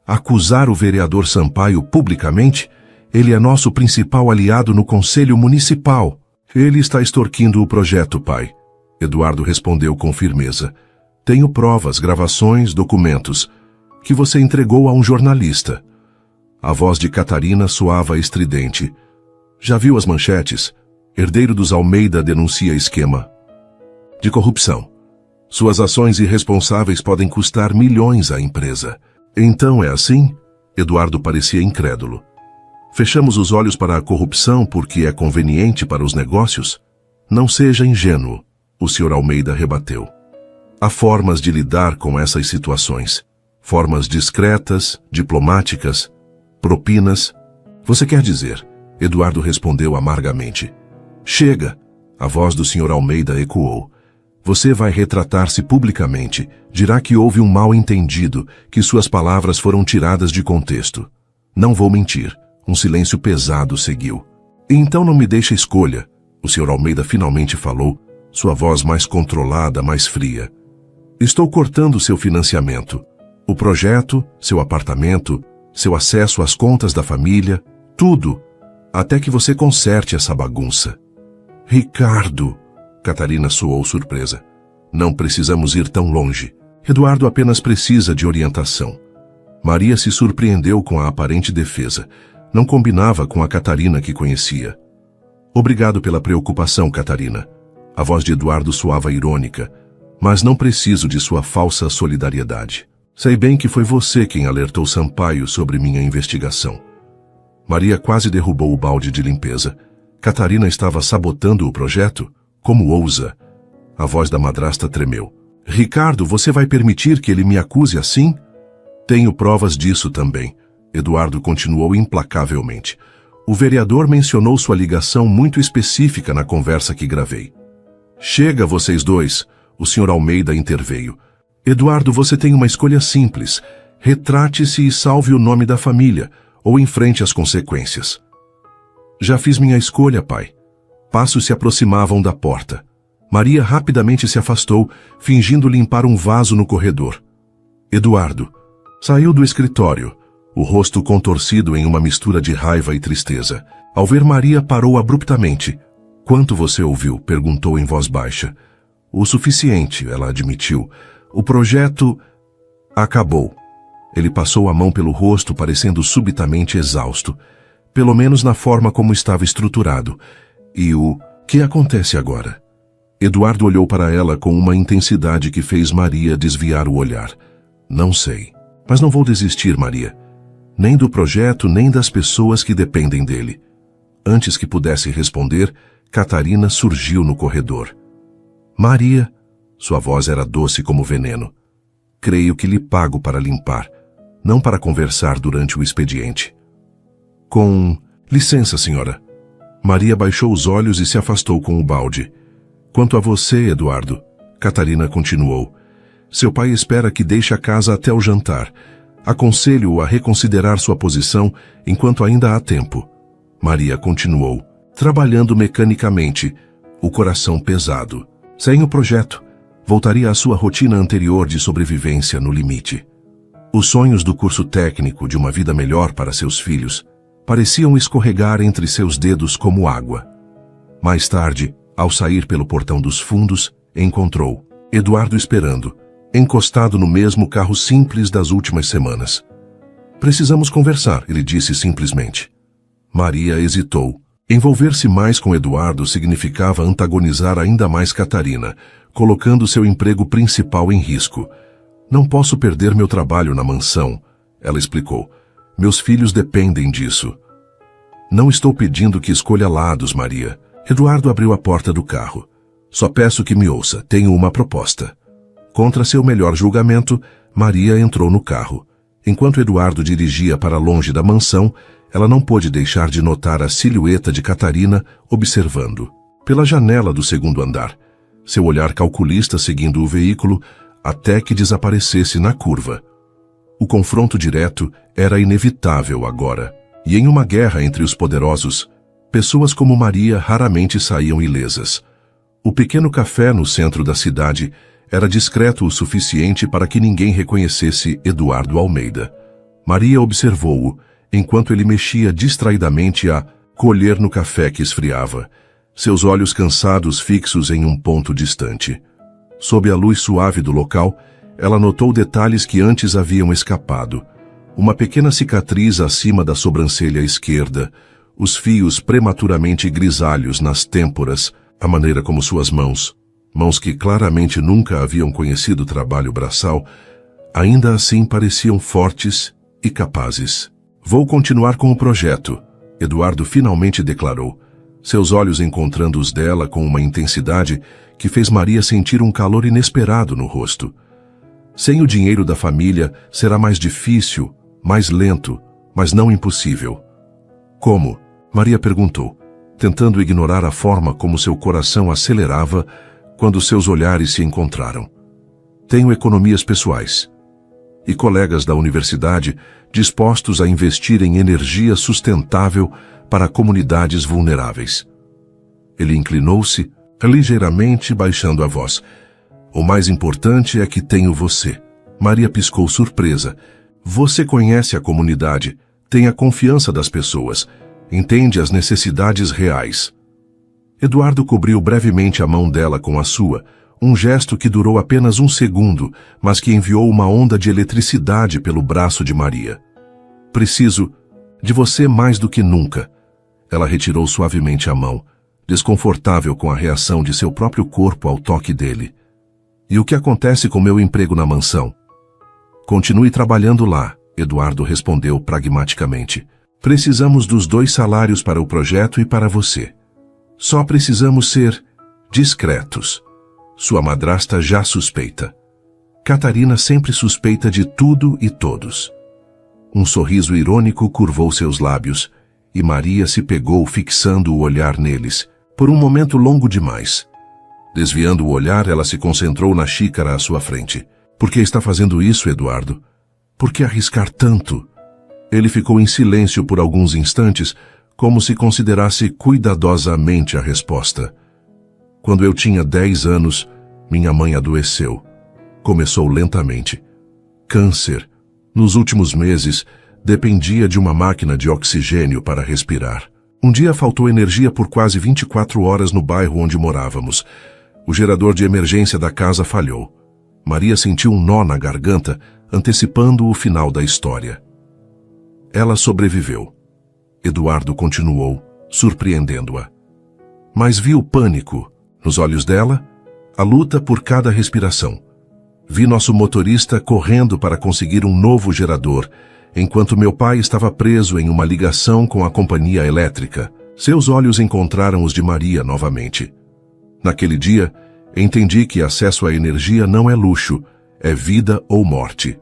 Acusar o vereador Sampaio publicamente? Ele é nosso principal aliado no Conselho Municipal. Ele está extorquindo o projeto, pai. Eduardo respondeu com firmeza. Tenho provas, gravações, documentos, que você entregou a um jornalista. A voz de Catarina soava estridente. Já viu as manchetes? Herdeiro dos Almeida denuncia esquema de corrupção. Suas ações irresponsáveis podem custar milhões à empresa. Então é assim? Eduardo parecia incrédulo. Fechamos os olhos para a corrupção porque é conveniente para os negócios? Não seja ingênuo, o Sr. Almeida rebateu. Há formas de lidar com essas situações. Formas discretas, diplomáticas, propinas. Você quer dizer? Eduardo respondeu amargamente. Chega! A voz do Sr. Almeida ecoou. Você vai retratar-se publicamente, dirá que houve um mal-entendido, que suas palavras foram tiradas de contexto. Não vou mentir. Um silêncio pesado seguiu. Então não me deixa escolha. O Sr. Almeida finalmente falou, sua voz mais controlada, mais fria. Estou cortando seu financiamento. O projeto, seu apartamento, seu acesso às contas da família, tudo, até que você conserte essa bagunça. Ricardo! Catarina soou surpresa. Não precisamos ir tão longe. Eduardo apenas precisa de orientação. Maria se surpreendeu com a aparente defesa. Não combinava com a Catarina que conhecia. Obrigado pela preocupação, Catarina. A voz de Eduardo soava irônica, mas não preciso de sua falsa solidariedade. Sei bem que foi você quem alertou Sampaio sobre minha investigação. Maria quase derrubou o balde de limpeza. Catarina estava sabotando o projeto? Como ousa? A voz da madrasta tremeu. Ricardo, você vai permitir que ele me acuse assim? Tenho provas disso também. Eduardo continuou implacavelmente. O vereador mencionou sua ligação muito específica na conversa que gravei. Chega, vocês dois, o Sr. Almeida interveio. Eduardo, você tem uma escolha simples. Retrate-se e salve o nome da família, ou enfrente as consequências. Já fiz minha escolha, pai. Passos se aproximavam da porta. Maria rapidamente se afastou, fingindo limpar um vaso no corredor. Eduardo saiu do escritório, o rosto contorcido em uma mistura de raiva e tristeza. Ao ver Maria, parou abruptamente. Quanto você ouviu? Perguntou em voz baixa. O suficiente, ela admitiu. O projeto acabou. Ele passou a mão pelo rosto, parecendo subitamente exausto. Pelo menos na forma como estava estruturado. E o que acontece agora? Eduardo olhou para ela com uma intensidade que fez Maria desviar o olhar. Não sei. Mas não vou desistir, Maria. Nem do projeto, nem das pessoas que dependem dele. Antes que pudesse responder, Catarina surgiu no corredor. Maria, sua voz era doce como veneno. Creio que lhe pago para limpar, não para conversar durante o expediente. Com licença, senhora. Maria baixou os olhos e se afastou com o balde. Quanto a você, Eduardo, Catarina continuou. Seu pai espera que deixe a casa até o jantar. Aconselho-o a reconsiderar sua posição enquanto ainda há tempo. Maria continuou, trabalhando mecanicamente, o coração pesado. Sem o projeto, voltaria à sua rotina anterior de sobrevivência no limite. Os sonhos do curso técnico de uma vida melhor para seus filhos pareciam escorregar entre seus dedos como água. Mais tarde, ao sair pelo portão dos fundos, encontrou Eduardo esperando, encostado no mesmo carro simples das últimas semanas. Precisamos conversar, ele disse simplesmente. Maria hesitou. Envolver-se mais com Eduardo significava antagonizar ainda mais Catarina, colocando seu emprego principal em risco. Não posso perder meu trabalho na mansão, ela explicou. Meus filhos dependem disso. Não estou pedindo que escolha lados, Maria. Eduardo abriu a porta do carro. Só peço que me ouça, tenho uma proposta. Contra seu melhor julgamento, Maria entrou no carro. Enquanto Eduardo dirigia para longe da mansão, ela não pôde deixar de notar a silhueta de Catarina observando. Pela janela do segundo andar, seu olhar calculista seguindo o veículo até que desaparecesse na curva. O confronto direto era inevitável agora. E em uma guerra entre os poderosos, pessoas como Maria raramente saíam ilesas. O pequeno café no centro da cidade era discreto o suficiente para que ninguém reconhecesse Eduardo Almeida. Maria observou-o, enquanto ele mexia distraidamente a colher no café que esfriava, seus olhos cansados fixos em um ponto distante. Sob a luz suave do local, ela notou detalhes que antes haviam escapado. Uma pequena cicatriz acima da sobrancelha esquerda, os fios prematuramente grisalhos nas têmporas, a maneira como suas mãos que claramente nunca haviam conhecido trabalho braçal, ainda assim pareciam fortes e capazes. Vou continuar com o projeto, Eduardo finalmente declarou, seus olhos encontrando os dela com uma intensidade que fez Maria sentir um calor inesperado no rosto. Sem o dinheiro da família, será mais difícil, mais lento, mas não impossível. Como? Maria perguntou, tentando ignorar a forma como seu coração acelerava quando seus olhares se encontraram. Tenho economias pessoais e colegas da universidade dispostos a investir em energia sustentável para comunidades vulneráveis. Ele inclinou-se, ligeiramente baixando a voz. O mais importante é que tenho você. Maria piscou surpresa. Você conhece a comunidade, tem a confiança das pessoas, entende as necessidades reais. Eduardo cobriu brevemente a mão dela com a sua, um gesto que durou apenas um segundo, mas que enviou uma onda de eletricidade pelo braço de Maria. Preciso de você mais do que nunca. Ela retirou suavemente a mão, desconfortável com a reação de seu próprio corpo ao toque dele. E o que acontece com meu emprego na mansão? Continue trabalhando lá, Eduardo respondeu pragmaticamente. Precisamos dos 2 salários para o projeto e para você. Só precisamos ser discretos. Sua madrasta já suspeita. Catarina sempre suspeita de tudo e todos. Um sorriso irônico curvou seus lábios, e Maria se pegou fixando o olhar neles, por um momento longo demais. Desviando o olhar, ela se concentrou na xícara à sua frente. Por que está fazendo isso, Eduardo? Por que arriscar tanto? Ele ficou em silêncio por alguns instantes, como se considerasse cuidadosamente a resposta. Quando eu tinha 10 anos, minha mãe adoeceu. Começou lentamente. Câncer. Nos últimos meses, dependia de uma máquina de oxigênio para respirar. Um dia faltou energia por quase 24 horas no bairro onde morávamos. O gerador de emergência da casa falhou. Maria sentiu um nó na garganta, antecipando o final da história. Ela sobreviveu. Eduardo continuou, surpreendendo-a. Mas vi o pânico nos olhos dela, a luta por cada respiração. Vi nosso motorista correndo para conseguir um novo gerador, enquanto meu pai estava preso em uma ligação com a companhia elétrica. Seus olhos encontraram os de Maria novamente. Naquele dia, entendi que acesso à energia não é luxo, é vida ou morte.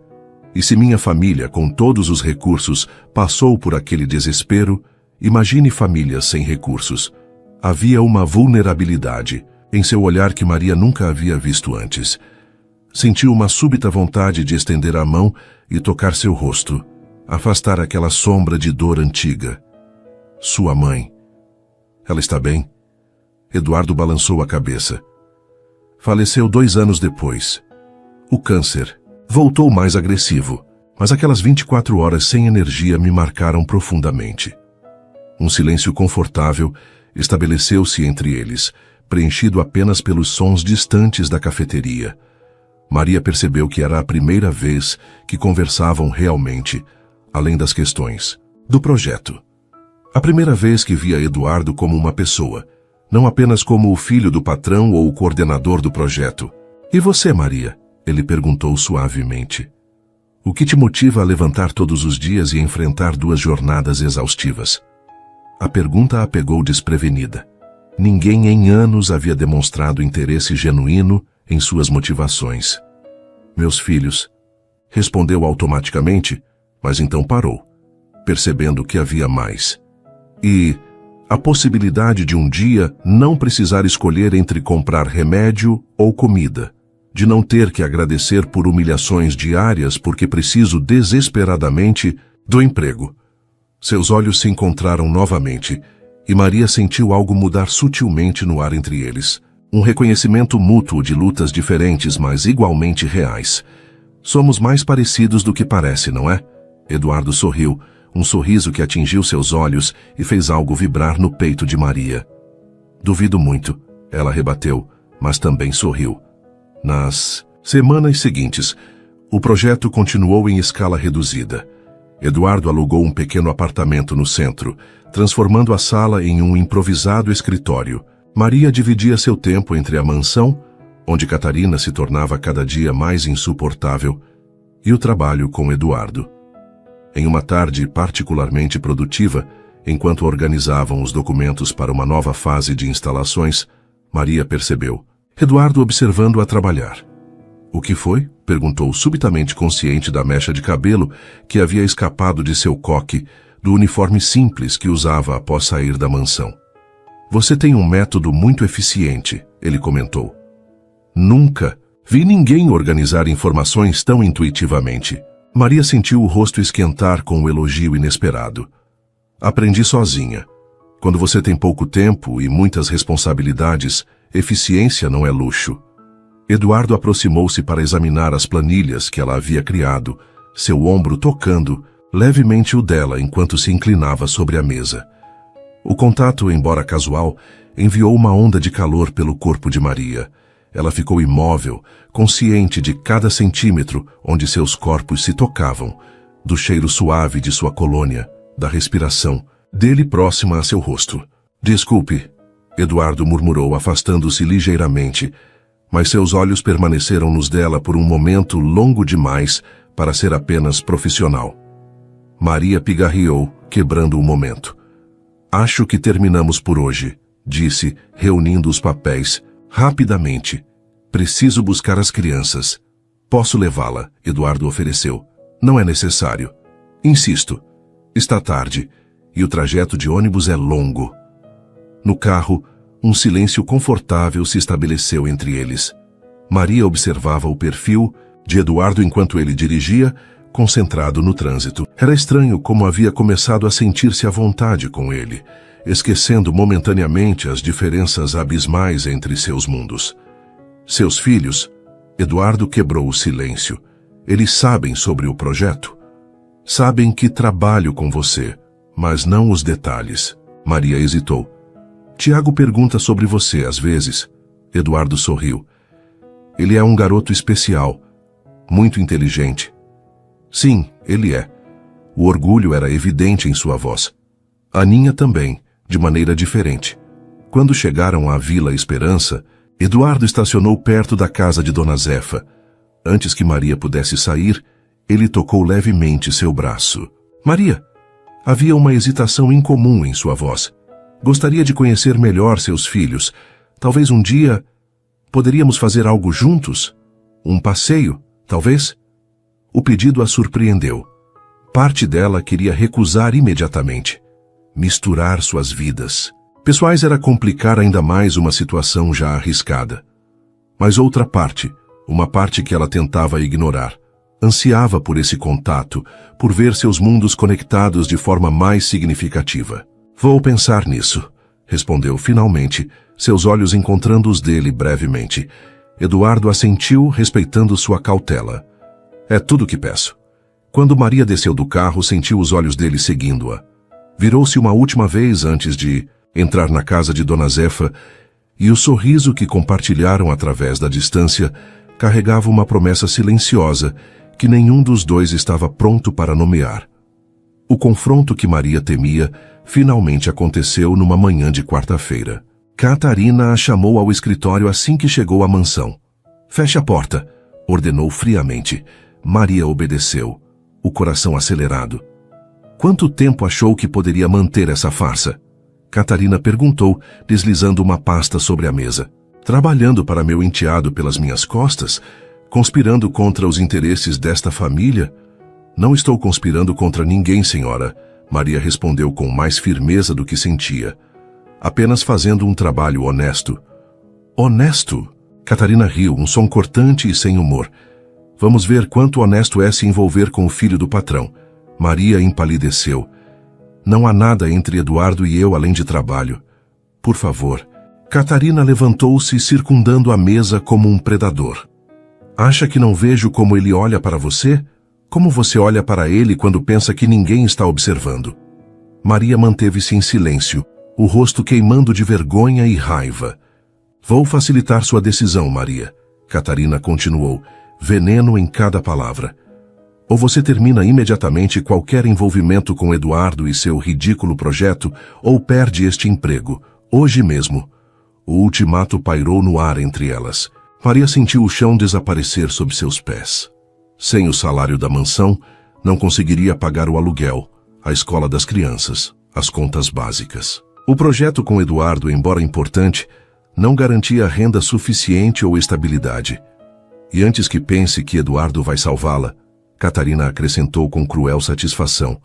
E se minha família, com todos os recursos, passou por aquele desespero, imagine famílias sem recursos. Havia uma vulnerabilidade em seu olhar que Maria nunca havia visto antes. Sentiu uma súbita vontade de estender a mão e tocar seu rosto, afastar aquela sombra de dor antiga. Sua mãe. Ela está bem? Eduardo balançou a cabeça. Faleceu 2 anos depois. O câncer voltou mais agressivo, mas aquelas 24 horas sem energia me marcaram profundamente. Um silêncio confortável estabeleceu-se entre eles, preenchido apenas pelos sons distantes da cafeteria. Maria percebeu que era a primeira vez que conversavam realmente, além das questões do projeto. A primeira vez que via Eduardo como uma pessoa, não apenas como o filho do patrão ou o coordenador do projeto. E você, Maria? Ele perguntou suavemente. O que te motiva a levantar todos os dias e enfrentar 2 jornadas exaustivas? A pergunta a pegou desprevenida. Ninguém em anos havia demonstrado interesse genuíno em suas motivações. Meus filhos, respondeu automaticamente, mas então parou, percebendo que havia mais. E a possibilidade de um dia não precisar escolher entre comprar remédio ou comida, de não ter que agradecer por humilhações diárias porque preciso desesperadamente do emprego. Seus olhos se encontraram novamente e Maria sentiu algo mudar sutilmente no ar entre eles. Um reconhecimento mútuo de lutas diferentes, mas igualmente reais. Somos mais parecidos do que parece, não é? Eduardo sorriu, um sorriso que atingiu seus olhos e fez algo vibrar no peito de Maria. Duvido muito, ela rebateu, mas também sorriu. Nas semanas seguintes, o projeto continuou em escala reduzida. Eduardo alugou um pequeno apartamento no centro, transformando a sala em um improvisado escritório. Maria dividia seu tempo entre a mansão, onde Catarina se tornava cada dia mais insuportável, e o trabalho com Eduardo. Em uma tarde particularmente produtiva, enquanto organizavam os documentos para uma nova fase de instalações, Maria percebeu Eduardo observando-a trabalhar. O que foi? Perguntou, subitamente consciente da mecha de cabelo que havia escapado de seu coque, do uniforme simples que usava após sair da mansão. Você tem um método muito eficiente, ele comentou. Nunca vi ninguém organizar informações tão intuitivamente. Maria sentiu o rosto esquentar com o elogio inesperado. Aprendi sozinha. Quando você tem pouco tempo e muitas responsabilidades, eficiência não é luxo. Eduardo aproximou-se para examinar as planilhas que ela havia criado, seu ombro tocando levemente o dela enquanto se inclinava sobre a mesa. O contato, embora casual, enviou uma onda de calor pelo corpo de Maria. Ela ficou imóvel, consciente de cada centímetro onde seus corpos se tocavam, do cheiro suave de sua colônia, da respiração, dele próxima a seu rosto. Desculpe, Eduardo murmurou, afastando-se ligeiramente, mas seus olhos permaneceram nos dela por um momento longo demais para ser apenas profissional. Maria pigarreou, quebrando o momento. Acho que terminamos por hoje, disse, reunindo os papéis, rapidamente. Preciso buscar as crianças. Posso levá-la, Eduardo ofereceu. Não é necessário. Insisto. Está tarde, e o trajeto de ônibus é longo. No carro, um silêncio confortável se estabeleceu entre eles. Maria observava o perfil de Eduardo enquanto ele dirigia, concentrado no trânsito. Era estranho como havia começado a sentir-se à vontade com ele, esquecendo momentaneamente as diferenças abismais entre seus mundos. Seus filhos, Eduardo quebrou o silêncio. Eles sabem sobre o projeto? Sabem que trabalho com você, mas não os detalhes. Maria hesitou. Tiago pergunta sobre você às vezes. Eduardo sorriu. Ele é um garoto especial, muito inteligente. Sim, ele é. O orgulho era evidente em sua voz. Aninha também, de maneira diferente. Quando chegaram à Vila Esperança, Eduardo estacionou perto da casa de Dona Zefa. Antes que Maria pudesse sair, ele tocou levemente seu braço. Maria! Havia uma hesitação incomum em sua voz. Gostaria de conhecer melhor seus filhos. Talvez um dia poderíamos fazer algo juntos? Um passeio, talvez? O pedido a surpreendeu. Parte dela queria recusar imediatamente. Misturar suas vidas. Pessoais era complicar ainda mais uma situação já arriscada. Mas outra parte, uma parte que ela tentava ignorar, ansiava por esse contato, por ver seus mundos conectados de forma mais significativa. Vou pensar nisso, respondeu finalmente, seus olhos encontrando os dele brevemente. Eduardo assentiu, respeitando sua cautela. É tudo o que peço. Quando Maria desceu do carro, sentiu os olhos dele seguindo-a. Virou-se uma última vez antes de entrar na casa de Dona Zefa, e o sorriso que compartilharam através da distância carregava uma promessa silenciosa que nenhum dos dois estava pronto para nomear. O confronto que Maria temia finalmente aconteceu numa manhã de quarta-feira. Catarina a chamou ao escritório assim que chegou à mansão. "Feche a porta", ordenou friamente. Maria obedeceu, o coração acelerado. Quanto tempo achou que poderia manter essa farsa? Catarina perguntou, deslizando uma pasta sobre a mesa. "Trabalhando para meu enteado pelas minhas costas? Conspirando contra os interesses desta família?" "Não estou conspirando contra ninguém, senhora", Maria respondeu com mais firmeza do que sentia. "Apenas fazendo um trabalho honesto." "Honesto?" Catarina riu, um som cortante e sem humor. "Vamos ver quanto honesto é se envolver com o filho do patrão." Maria empalideceu. "Não há nada entre Eduardo e eu além de trabalho. Por favor." Catarina levantou-se, circundando a mesa como um predador. "Acha que não vejo como ele olha para você? Como você olha para ele quando pensa que ninguém está observando?" Maria manteve-se em silêncio, o rosto queimando de vergonha e raiva. "Vou facilitar sua decisão, Maria", Catarina continuou, veneno em cada palavra. "Ou você termina imediatamente qualquer envolvimento com Eduardo e seu ridículo projeto, ou perde este emprego, hoje mesmo." O ultimato pairou no ar entre elas. Maria sentiu o chão desaparecer sob seus pés. Sem o salário da mansão, não conseguiria pagar o aluguel, a escola das crianças, as contas básicas. O projeto com Eduardo, embora importante, não garantia renda suficiente ou estabilidade. E antes que pense que Eduardo vai salvá-la, Catarina acrescentou com cruel satisfação: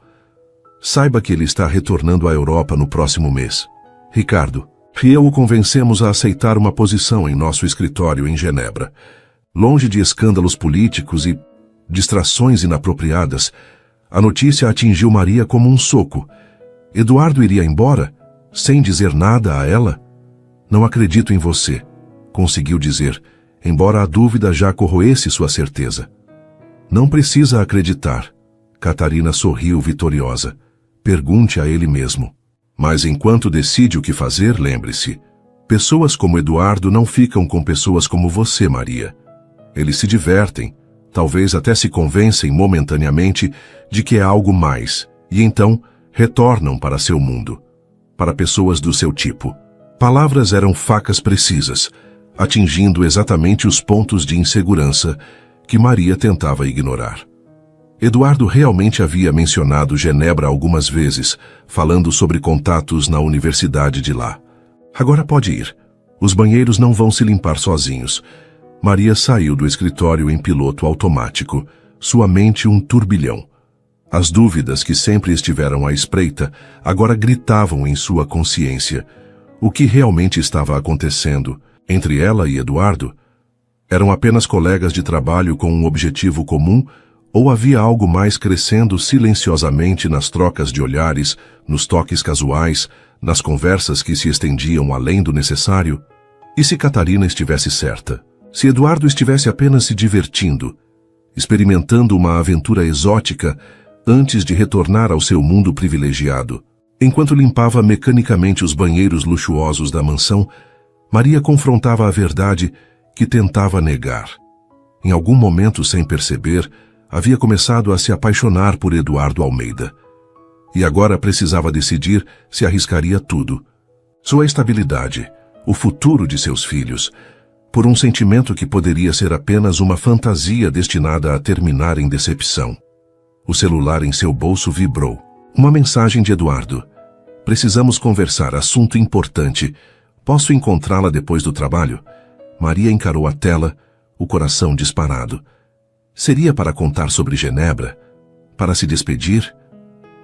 "Saiba que ele está retornando à Europa no próximo mês. Ricardo e eu o convencemos a aceitar uma posição em nosso escritório em Genebra. Longe de escândalos políticos e distrações inapropriadas, a notícia atingiu Maria como um soco. Eduardo iria embora, sem dizer nada a ela? Não acredito em você, conseguiu dizer, embora a dúvida já corroesse sua certeza. Não precisa acreditar. Catarina sorriu vitoriosa. Pergunte a ele mesmo. Mas enquanto decide o que fazer, lembre-se, pessoas como Eduardo não ficam com pessoas como você, Maria. Eles se divertem, talvez até se convencem momentaneamente de que é algo mais, e então retornam para seu mundo, para pessoas do seu tipo. Palavras eram facas precisas, atingindo exatamente os pontos de insegurança que Maria tentava ignorar. Eduardo realmente havia mencionado Genebra algumas vezes, falando sobre contatos na universidade de lá. Agora pode ir. Os banheiros não vão se limpar sozinhos. Maria saiu do escritório em piloto automático, sua mente um turbilhão. As dúvidas que sempre estiveram à espreita agora gritavam em sua consciência. O que realmente estava acontecendo entre ela e Eduardo? Eram apenas colegas de trabalho com um objetivo comum, ou havia algo mais crescendo silenciosamente nas trocas de olhares, nos toques casuais, nas conversas que se estendiam além do necessário? E se Catarina estivesse certa? Se Eduardo estivesse apenas se divertindo, experimentando uma aventura exótica antes de retornar ao seu mundo privilegiado? Enquanto limpava mecanicamente os banheiros luxuosos da mansão, Maria confrontava a verdade que tentava negar. Em algum momento, sem perceber, havia começado a se apaixonar por Eduardo Almeida. E agora precisava decidir se arriscaria tudo. Sua estabilidade, o futuro de seus filhos, por um sentimento que poderia ser apenas uma fantasia destinada a terminar em decepção. O celular em seu bolso vibrou. Uma mensagem de Eduardo. Precisamos conversar, assunto importante. Posso encontrá-la depois do trabalho? Maria encarou a tela, o coração disparado. Seria para contar sobre Genebra? Para se despedir?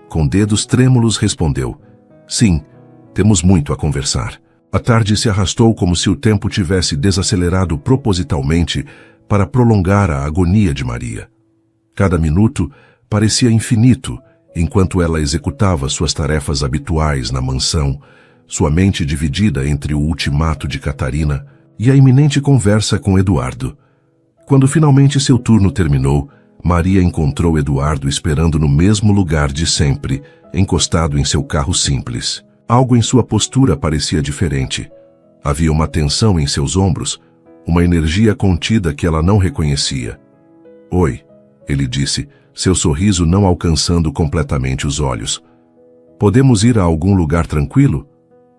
Com dedos trêmulos respondeu. Sim, temos muito a conversar. A tarde se arrastou como se o tempo tivesse desacelerado propositalmente para prolongar a agonia de Maria. Cada minuto parecia infinito enquanto ela executava suas tarefas habituais na mansão, sua mente dividida entre o ultimato de Catarina e a iminente conversa com Eduardo. Quando finalmente seu turno terminou, Maria encontrou Eduardo esperando no mesmo lugar de sempre, encostado em seu carro simples. Algo em sua postura parecia diferente. Havia uma tensão em seus ombros, uma energia contida que ela não reconhecia. Oi, ele disse, seu sorriso não alcançando completamente os olhos. Podemos ir a algum lugar tranquilo?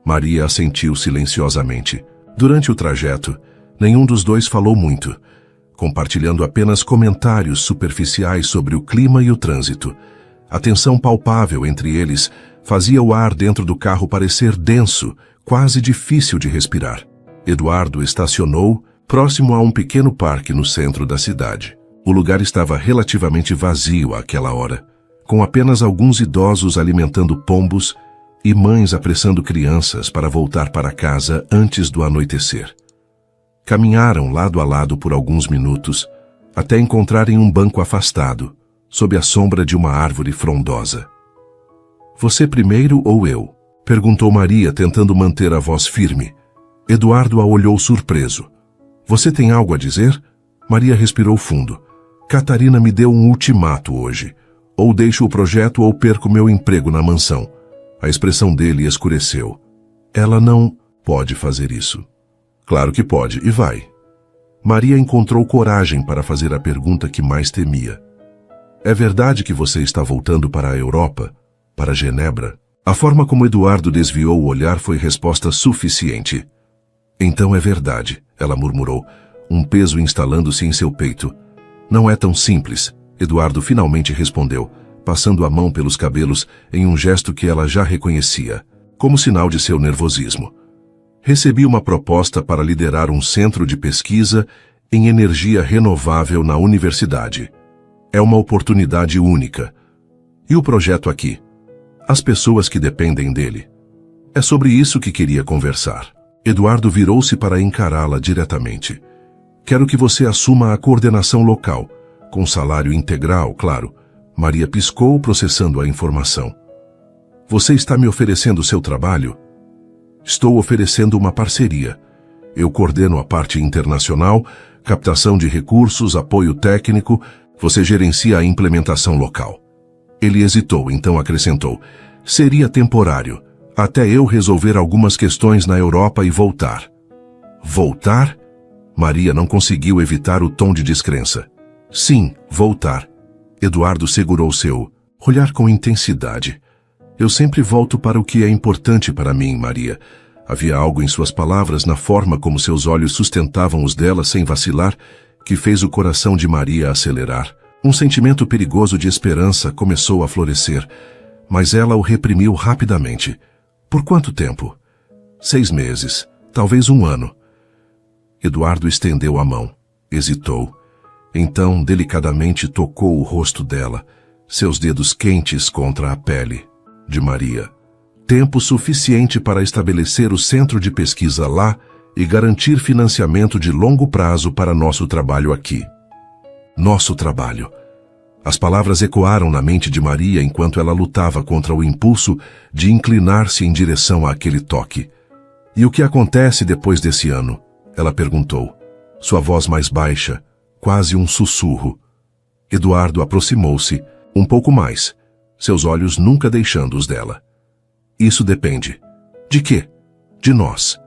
Maria assentiu silenciosamente. Durante o trajeto, nenhum dos dois falou muito, compartilhando apenas comentários superficiais sobre o clima e o trânsito. A tensão palpável entre eles fazia o ar dentro do carro parecer denso, quase difícil de respirar. Eduardo estacionou próximo a um pequeno parque no centro da cidade. O lugar estava relativamente vazio àquela hora, com apenas alguns idosos alimentando pombos e mães apressando crianças para voltar para casa antes do anoitecer. Caminharam lado a lado por alguns minutos, até encontrarem um banco afastado, sob a sombra de uma árvore frondosa. Você primeiro ou eu? Perguntou Maria, tentando manter a voz firme. Eduardo a olhou surpreso. Você tem algo a dizer? Maria respirou fundo. Catarina me deu um ultimato hoje. Ou deixo o projeto ou perco meu emprego na mansão. A expressão dele escureceu. Ela não pode fazer isso. Claro que pode, e vai. Maria encontrou coragem para fazer a pergunta que mais temia. É verdade que você está voltando para a Europa? Para Genebra? A forma como Eduardo desviou o olhar foi resposta suficiente. Então é verdade, ela murmurou, um peso instalando-se em seu peito. Não é tão simples, Eduardo finalmente respondeu, passando a mão pelos cabelos em um gesto que ela já reconhecia, como sinal de seu nervosismo. Recebi uma proposta para liderar um centro de pesquisa em energia renovável na universidade. É uma oportunidade única. E o projeto aqui? As pessoas que dependem dele. É sobre isso que queria conversar. Eduardo virou-se para encará-la diretamente. Quero que você assuma a coordenação local, com salário integral, claro. Maria piscou, processando a informação. Você está me oferecendo seu trabalho? Estou oferecendo uma parceria. Eu coordeno a parte internacional, captação de recursos, apoio técnico, você gerencia a implementação local. Ele hesitou, então acrescentou. Seria temporário, até eu resolver algumas questões na Europa e voltar. Voltar? Maria não conseguiu evitar o tom de descrença. Sim, voltar. Eduardo segurou seu olhar com intensidade. Eu sempre volto para o que é importante para mim, Maria. Havia algo em suas palavras, na forma como seus olhos sustentavam os dela sem vacilar, que fez o coração de Maria acelerar. Um sentimento perigoso de esperança começou a florescer, mas ela o reprimiu rapidamente. Por quanto tempo? 6 meses, talvez 1 ano. Eduardo estendeu a mão, hesitou. Então, delicadamente tocou o rosto dela, seus dedos quentes contra a pele de Maria. Tempo suficiente para estabelecer o centro de pesquisa lá e garantir financiamento de longo prazo para nosso trabalho aqui. Nosso trabalho. As palavras ecoaram na mente de Maria enquanto ela lutava contra o impulso de inclinar-se em direção àquele toque. E o que acontece depois desse ano? Ela perguntou, sua voz mais baixa, quase um sussurro. Eduardo aproximou-se, um pouco mais, seus olhos nunca deixando os dela. Isso depende. De quê? De nós.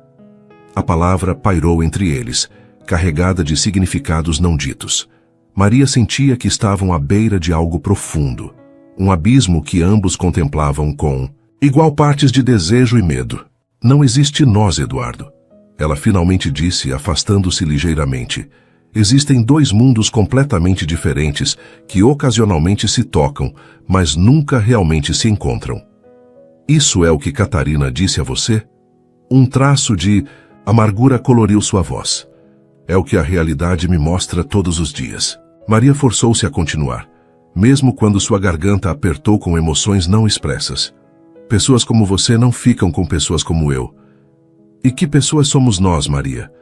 A palavra pairou entre eles, carregada de significados não ditos. Maria sentia que estavam à beira de algo profundo, um abismo que ambos contemplavam com igual partes de desejo e medo. Não existe nós, Eduardo. Ela finalmente disse, afastando-se ligeiramente. Existem 2 mundos completamente diferentes que ocasionalmente se tocam, mas nunca realmente se encontram. Isso é o que Catarina disse a você? Um traço de amargura coloriu sua voz. É o que a realidade me mostra todos os dias. Maria forçou-se a continuar, mesmo quando sua garganta apertou com emoções não expressas. Pessoas como você não ficam com pessoas como eu. E que pessoas somos nós, Maria?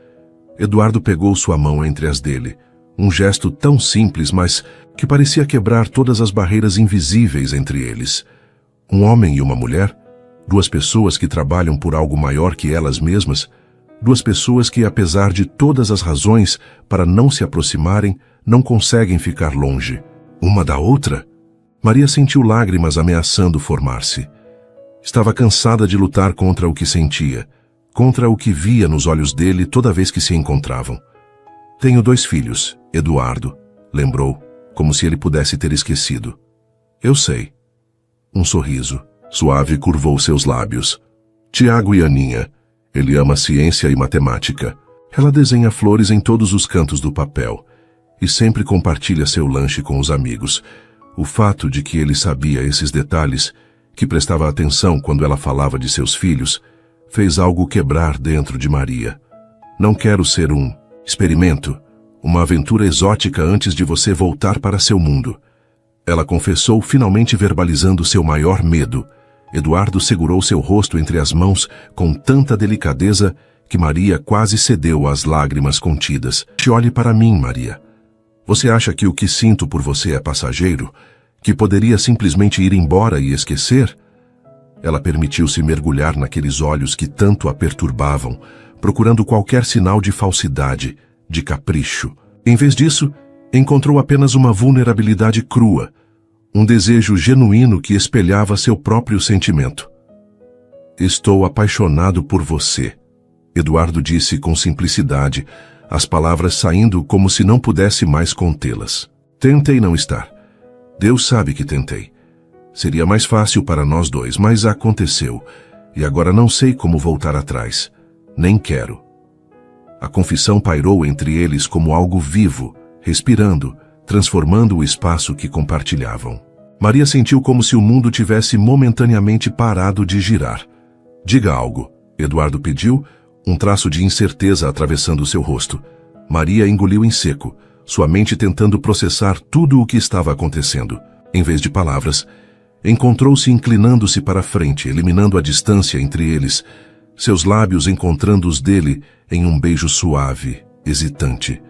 Eduardo pegou sua mão entre as dele, um gesto tão simples, mas que parecia quebrar todas as barreiras invisíveis entre eles. Um homem e uma mulher, 2 pessoas que trabalham por algo maior que elas mesmas, 2 pessoas que, apesar de todas as razões para não se aproximarem, não conseguem ficar longe, uma da outra. Maria sentiu lágrimas ameaçando formar-se. Estava cansada de lutar contra o que sentia, contra o que via nos olhos dele toda vez que se encontravam. Tenho 2 filhos, Eduardo, lembrou, como se ele pudesse ter esquecido. Eu sei. Um sorriso suave curvou seus lábios. Tiago e Aninha. Ele ama ciência e matemática. Ela desenha flores em todos os cantos do papel e sempre compartilha seu lanche com os amigos. O fato de que ele sabia esses detalhes, que prestava atenção quando ela falava de seus filhos, fez algo quebrar dentro de Maria. Não quero ser um experimento, uma aventura exótica antes de você voltar para seu mundo. Ela confessou, finalmente verbalizando seu maior medo. Eduardo segurou seu rosto entre as mãos com tanta delicadeza que Maria quase cedeu às lágrimas contidas. Olhe para mim, Maria. Você acha que o que sinto por você é passageiro? Que poderia simplesmente ir embora e esquecer? Ela permitiu-se mergulhar naqueles olhos que tanto a perturbavam, procurando qualquer sinal de falsidade, de capricho. Em vez disso, encontrou apenas uma vulnerabilidade crua, um desejo genuíno que espelhava seu próprio sentimento. Estou apaixonado por você, Eduardo disse com simplicidade, as palavras saindo como se não pudesse mais contê-las. Tentei não estar. Deus sabe que tentei. Seria mais fácil para nós 2, mas aconteceu, e agora não sei como voltar atrás. Nem quero. A confissão pairou entre eles como algo vivo, respirando, transformando o espaço que compartilhavam. Maria sentiu como se o mundo tivesse momentaneamente parado de girar. Diga algo, Eduardo pediu, um traço de incerteza atravessando seu rosto. Maria engoliu em seco, sua mente tentando processar tudo o que estava acontecendo. Em vez de palavras, encontrou-se inclinando-se para frente, eliminando a distância entre eles, seus lábios encontrando os dele em um beijo suave, hesitante.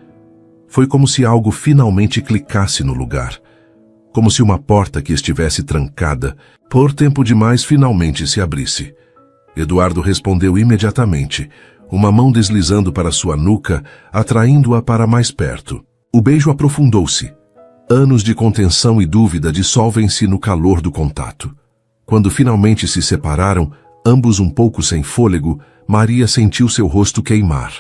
Foi como se algo finalmente clicasse no lugar, como se uma porta que estivesse trancada por tempo demais finalmente se abrisse. Eduardo respondeu imediatamente, uma mão deslizando para sua nuca, atraindo-a para mais perto. O beijo aprofundou-se. Anos de contenção e dúvida dissolvem-se no calor do contato. Quando finalmente se separaram, ambos um pouco sem fôlego, Maria sentiu seu rosto queimar.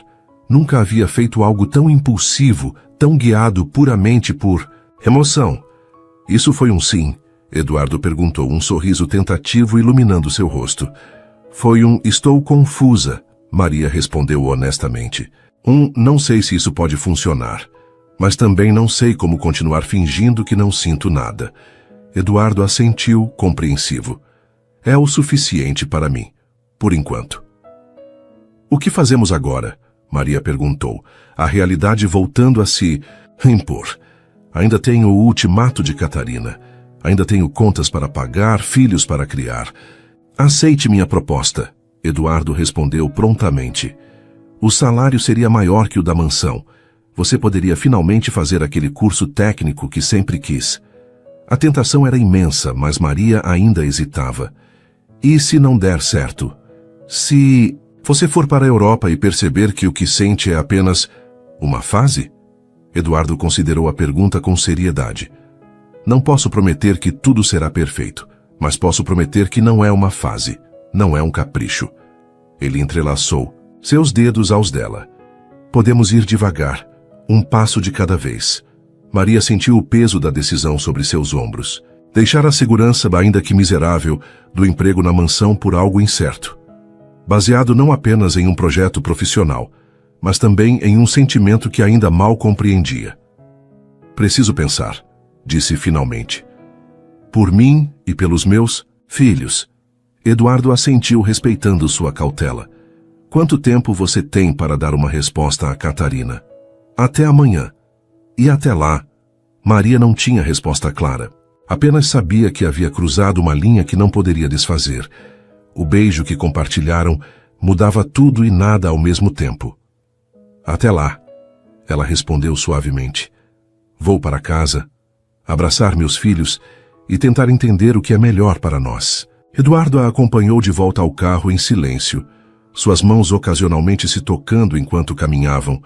Nunca havia feito algo tão impulsivo, tão guiado puramente por emoção. Isso foi um sim, Eduardo perguntou, um sorriso tentativo iluminando seu rosto. Foi um estou confusa, Maria respondeu honestamente. Não sei se isso pode funcionar, mas também não sei como continuar fingindo que não sinto nada. Eduardo assentiu, compreensivo. É o suficiente para mim, por enquanto. O que fazemos agora? Maria perguntou, a realidade voltando a se impor. Ainda tenho o ultimato de Catarina. Ainda tenho contas para pagar, filhos para criar. Aceite minha proposta, Eduardo respondeu prontamente. O salário seria maior que o da mansão. Você poderia finalmente fazer aquele curso técnico que sempre quis. A tentação era imensa, mas Maria ainda hesitava. E se não der certo? Se você for para a Europa e perceber que o que sente é apenas uma fase? Eduardo considerou a pergunta com seriedade. Não posso prometer que tudo será perfeito, mas posso prometer que não é uma fase, não é um capricho. Ele entrelaçou seus dedos aos dela. Podemos ir devagar, um passo de cada vez. Maria sentiu o peso da decisão sobre seus ombros. Deixar a segurança, ainda que miserável, do emprego na mansão por algo incerto. Baseado não apenas em um projeto profissional, mas também em um sentimento que ainda mal compreendia. Preciso pensar, disse finalmente. Por mim e pelos meus filhos. Eduardo assentiu respeitando sua cautela. Quanto tempo você tem para dar uma resposta a Catarina? Até amanhã. E até lá, Maria não tinha resposta clara. Apenas sabia que havia cruzado uma linha que não poderia desfazer. O beijo que compartilharam mudava tudo e nada ao mesmo tempo. Até lá, ela respondeu suavemente. Vou para casa, abraçar meus filhos e tentar entender o que é melhor para nós. Eduardo a acompanhou de volta ao carro em silêncio, suas mãos ocasionalmente se tocando enquanto caminhavam,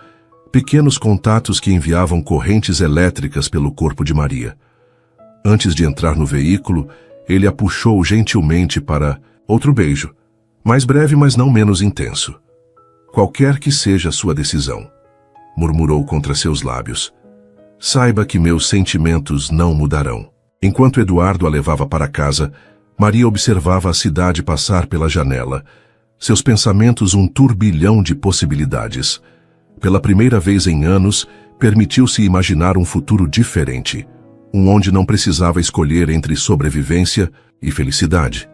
pequenos contatos que enviavam correntes elétricas pelo corpo de Maria. Antes de entrar no veículo, ele a puxou gentilmente para outro beijo, mais breve mas não menos intenso. Qualquer que seja a sua decisão. murmurou contra seus lábios. Saiba que meus sentimentos não mudarão. Enquanto Eduardo a levava para casa, Maria observava a cidade passar pela janela. Seus pensamentos um turbilhão de possibilidades. Pela primeira vez em anos, permitiu-se imaginar um futuro diferente. Onde não precisava escolher entre sobrevivência e felicidade.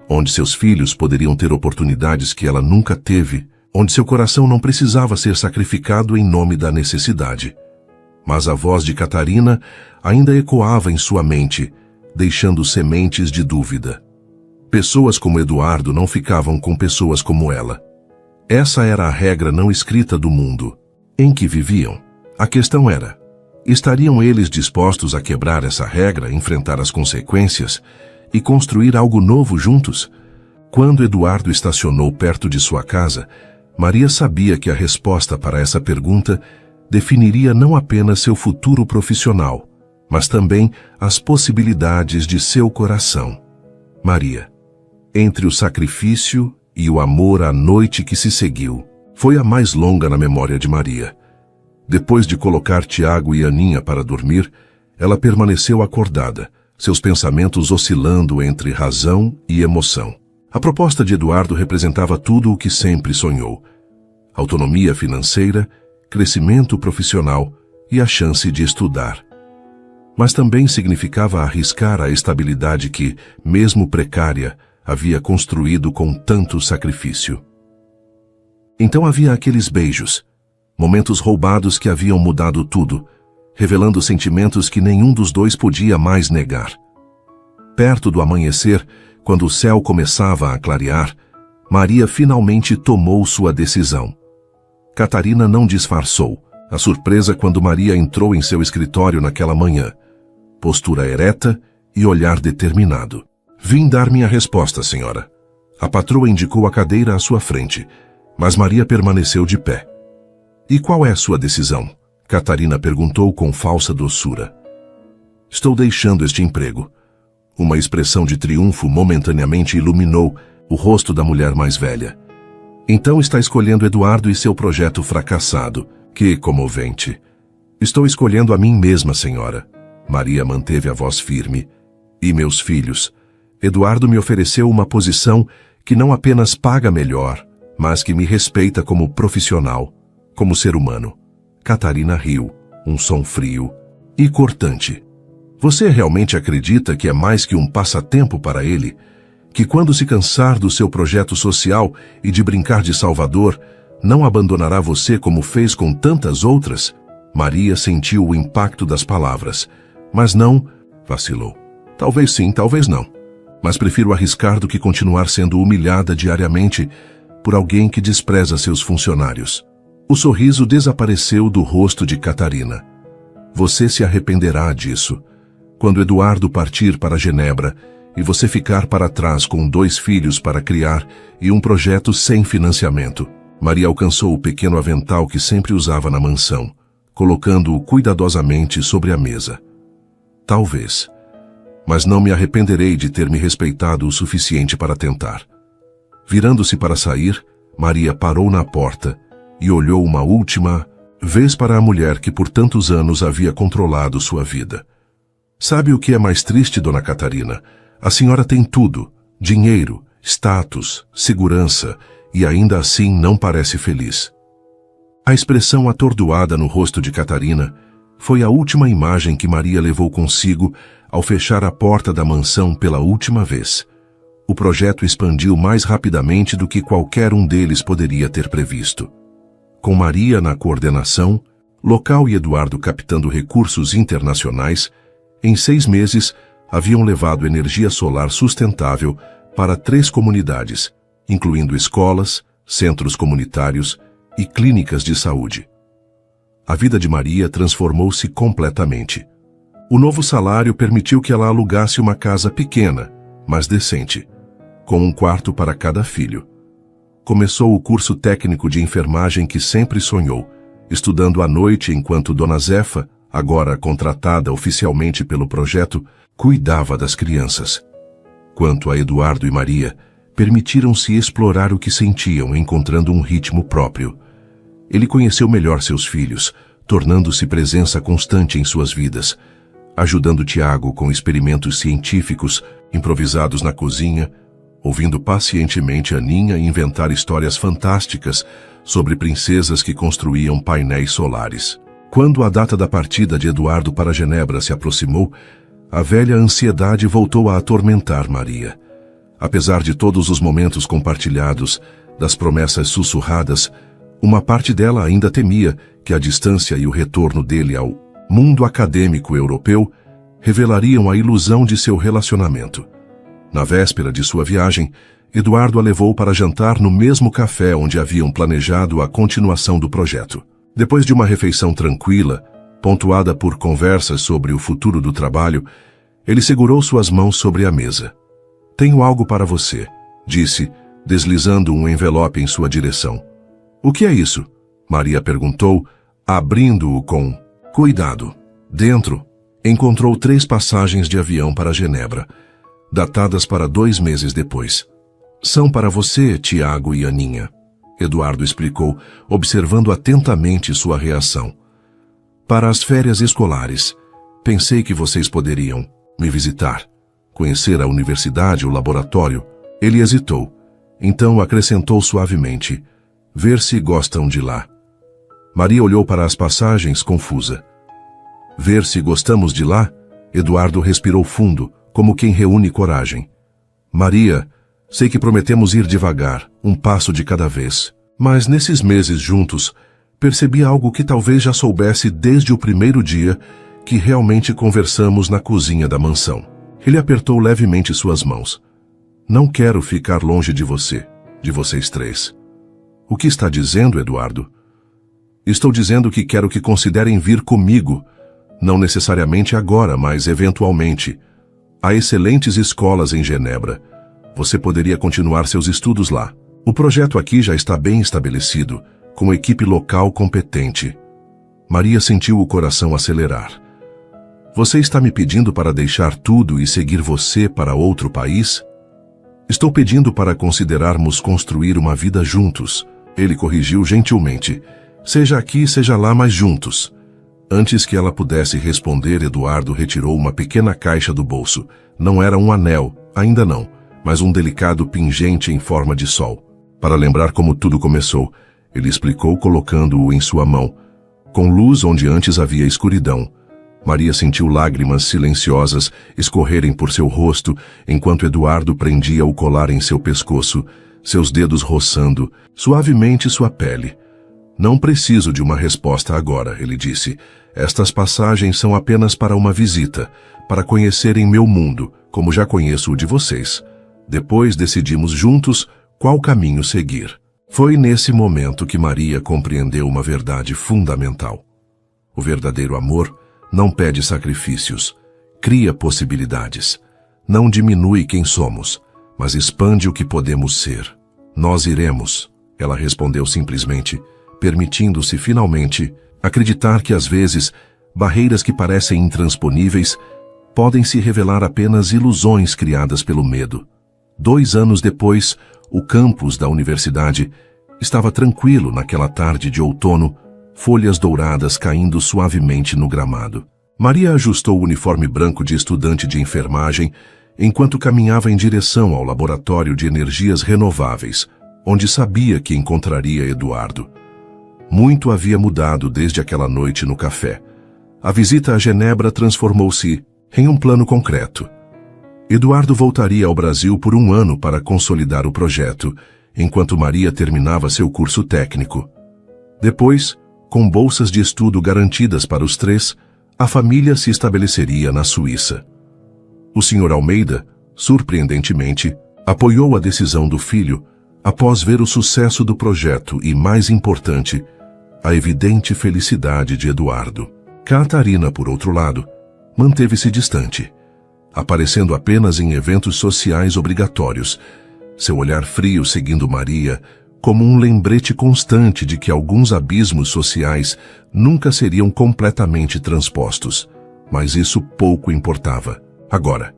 Onde seus filhos poderiam ter oportunidades que ela nunca teve. Onde seu coração não precisava ser sacrificado em nome da necessidade. Mas a voz de Catarina ainda ecoava em sua mente, deixando sementes de dúvida. Pessoas como Eduardo não ficavam com pessoas como ela. Essa era a regra não escrita do mundo em que viviam. A questão era, estariam eles dispostos a quebrar essa regra, enfrentar as consequências e construir algo novo juntos? Quando Eduardo estacionou perto de sua casa, Maria sabia que a resposta para essa pergunta definiria não apenas seu futuro profissional, mas também as possibilidades de seu coração. Maria, entre o sacrifício e o amor, a noite que se seguiu foi a mais longa na memória de Maria. Depois de colocar Tiago e Aninha para dormir, ela permaneceu acordada, seus pensamentos oscilando entre razão e emoção. A proposta de Eduardo representava tudo o que sempre sonhou: autonomia financeira, crescimento profissional e a chance de estudar. Mas também significava arriscar a estabilidade que, mesmo precária, havia construído com tanto sacrifício. Então havia aqueles beijos, momentos roubados que haviam mudado tudo, revelando sentimentos que nenhum dos dois podia mais negar. Perto do amanhecer, quando o céu começava a clarear, Maria finalmente tomou sua decisão. Catarina não disfarçou a surpresa quando Maria entrou em seu escritório naquela manhã. Postura ereta e olhar determinado. Vim dar minha resposta, senhora. A patroa indicou a cadeira à sua frente, mas Maria permaneceu de pé. E qual é sua decisão? Catarina perguntou com falsa doçura. Estou deixando este emprego. Uma expressão de triunfo momentaneamente iluminou o rosto da mulher mais velha. Então está escolhendo Eduardo e seu projeto fracassado. Que comovente. Estou escolhendo a mim mesma, senhora. Maria manteve a voz firme. E meus filhos. Eduardo me ofereceu uma posição que não apenas paga melhor, mas que me respeita como profissional, como ser humano. Catarina riu, um som frio e cortante. Você realmente acredita que é mais que um passatempo para ele? Que quando se cansar do seu projeto social e de brincar de Salvador, não abandonará você como fez com tantas outras? Maria sentiu o impacto das palavras, mas não vacilou. Talvez sim, talvez não. Mas prefiro arriscar do que continuar sendo humilhada diariamente por alguém que despreza seus funcionários. O sorriso desapareceu do rosto de Catarina. Você se arrependerá disso. Quando Eduardo partir para Genebra e você ficar para trás com 2 filhos para criar e um projeto sem financiamento. Maria alcançou o pequeno avental que sempre usava na mansão, colocando-o cuidadosamente sobre a mesa. Talvez. Mas não me arrependerei de ter me respeitado o suficiente para tentar. Virando-se para sair, Maria parou na porta e olhou uma última vez para a mulher que por tantos anos havia controlado sua vida. Sabe o que é mais triste, dona Catarina? A senhora tem tudo, dinheiro, status, segurança, e ainda assim não parece feliz. A expressão atordoada no rosto de Catarina foi a última imagem que Maria levou consigo ao fechar a porta da mansão pela última vez. O projeto expandiu mais rapidamente do que qualquer um deles poderia ter previsto. Com Maria na coordenação, local e Eduardo captando recursos internacionais, em 6 meses haviam levado energia solar sustentável para 3 comunidades, incluindo escolas, centros comunitários e clínicas de saúde. A vida de Maria transformou-se completamente. O novo salário permitiu que ela alugasse uma casa pequena, mas decente, com um quarto para cada filho. Começou o curso técnico de enfermagem que sempre sonhou, estudando à noite enquanto Dona Zefa, agora contratada oficialmente pelo projeto, cuidava das crianças. Quanto a Eduardo e Maria, permitiram-se explorar o que sentiam, encontrando um ritmo próprio. ele conheceu melhor seus filhos, tornando-se presença constante em suas vidas, ajudando Tiago com experimentos científicos improvisados na cozinha, ouvindo pacientemente Aninha inventar histórias fantásticas sobre princesas que construíam painéis solares. Quando a data da partida de Eduardo para Genebra se aproximou, a velha ansiedade voltou a atormentar Maria. Apesar de todos os momentos compartilhados, das promessas sussurradas, uma parte dela ainda temia que a distância e o retorno dele ao mundo acadêmico europeu revelariam a ilusão de seu relacionamento. Na véspera de sua viagem, Eduardo a levou para jantar no mesmo café onde haviam planejado a continuação do projeto. Depois de uma refeição tranquila, pontuada por conversas sobre o futuro do trabalho, ele segurou suas mãos sobre a mesa. "Tenho algo para você", disse, deslizando um envelope em sua direção. "O que é isso?", Maria perguntou, abrindo-o com cuidado. Dentro, encontrou 3 passagens de avião para Genebra, datadas para 2 meses depois. "São para você, Tiago e Aninha", Eduardo explicou, observando atentamente sua reação. "Para as férias escolares. Pensei que vocês poderiam me visitar, conhecer a universidade, o laboratório." Ele hesitou. Então acrescentou suavemente, "Ver se gostam de lá." Maria olhou para as passagens, confusa. "Ver se gostamos de lá?" Eduardo respirou fundo, como quem reúne coragem. "Maria, sei que prometemos ir devagar, um passo de cada vez. Mas nesses meses juntos, percebi algo que talvez já soubesse desde o primeiro dia que realmente conversamos na cozinha da mansão." Ele apertou levemente suas mãos. "Não quero ficar longe de você, de vocês 3. "O que está dizendo, Eduardo?" "Estou dizendo que quero que considerem vir comigo, não necessariamente agora, mas eventualmente. Há excelentes escolas em Genebra. Você poderia continuar seus estudos lá. O projeto aqui já está bem estabelecido, com equipe local competente." Maria sentiu o coração acelerar. "Você está me pedindo para deixar tudo e seguir você para outro país?" "Estou pedindo para considerarmos construir uma vida juntos." Ele corrigiu gentilmente. "Seja aqui, seja lá, mas juntos." Antes que ela pudesse responder, Eduardo retirou uma pequena caixa do bolso. Não era um anel, ainda não, mas um delicado pingente em forma de sol. Para lembrar como tudo começou, ele explicou colocando-o em sua mão. Com luz onde antes havia escuridão. Maria sentiu lágrimas silenciosas escorrerem por seu rosto, enquanto Eduardo prendia o colar em seu pescoço, seus dedos roçando suavemente sua pele. "Não preciso de uma resposta agora", ele disse. "Estas passagens são apenas para uma visita, para conhecerem meu mundo, como já conheço o de vocês. Depois decidimos juntos qual caminho seguir." Foi nesse momento que Maria compreendeu uma verdade fundamental. O verdadeiro amor não pede sacrifícios, cria possibilidades. Não diminui quem somos, mas expande o que podemos ser. "Nós iremos", ela respondeu simplesmente, permitindo-se finalmente acreditar que às vezes barreiras que parecem intransponíveis podem se revelar apenas ilusões criadas pelo medo. 2 anos depois, o campus da universidade estava tranquilo naquela tarde de outono, folhas douradas caindo suavemente no gramado. Maria ajustou o uniforme branco de estudante de enfermagem enquanto caminhava em direção ao laboratório de energias renováveis, onde sabia que encontraria Eduardo. Muito havia mudado desde aquela noite no café. A visita a Genebra transformou-se em um plano concreto. Eduardo voltaria ao Brasil por 1 ano para consolidar o projeto, enquanto Maria terminava seu curso técnico. Depois, com bolsas de estudo garantidas para os 3, a família se estabeleceria na Suíça. O Sr. Almeida, surpreendentemente, apoiou a decisão do filho após ver o sucesso do projeto e, mais importante, a evidente felicidade de Eduardo. Catarina, por outro lado, manteve-se distante, aparecendo apenas em eventos sociais obrigatórios, seu olhar frio seguindo Maria como um lembrete constante de que alguns abismos sociais nunca seriam completamente transpostos, mas isso pouco importava. Agora,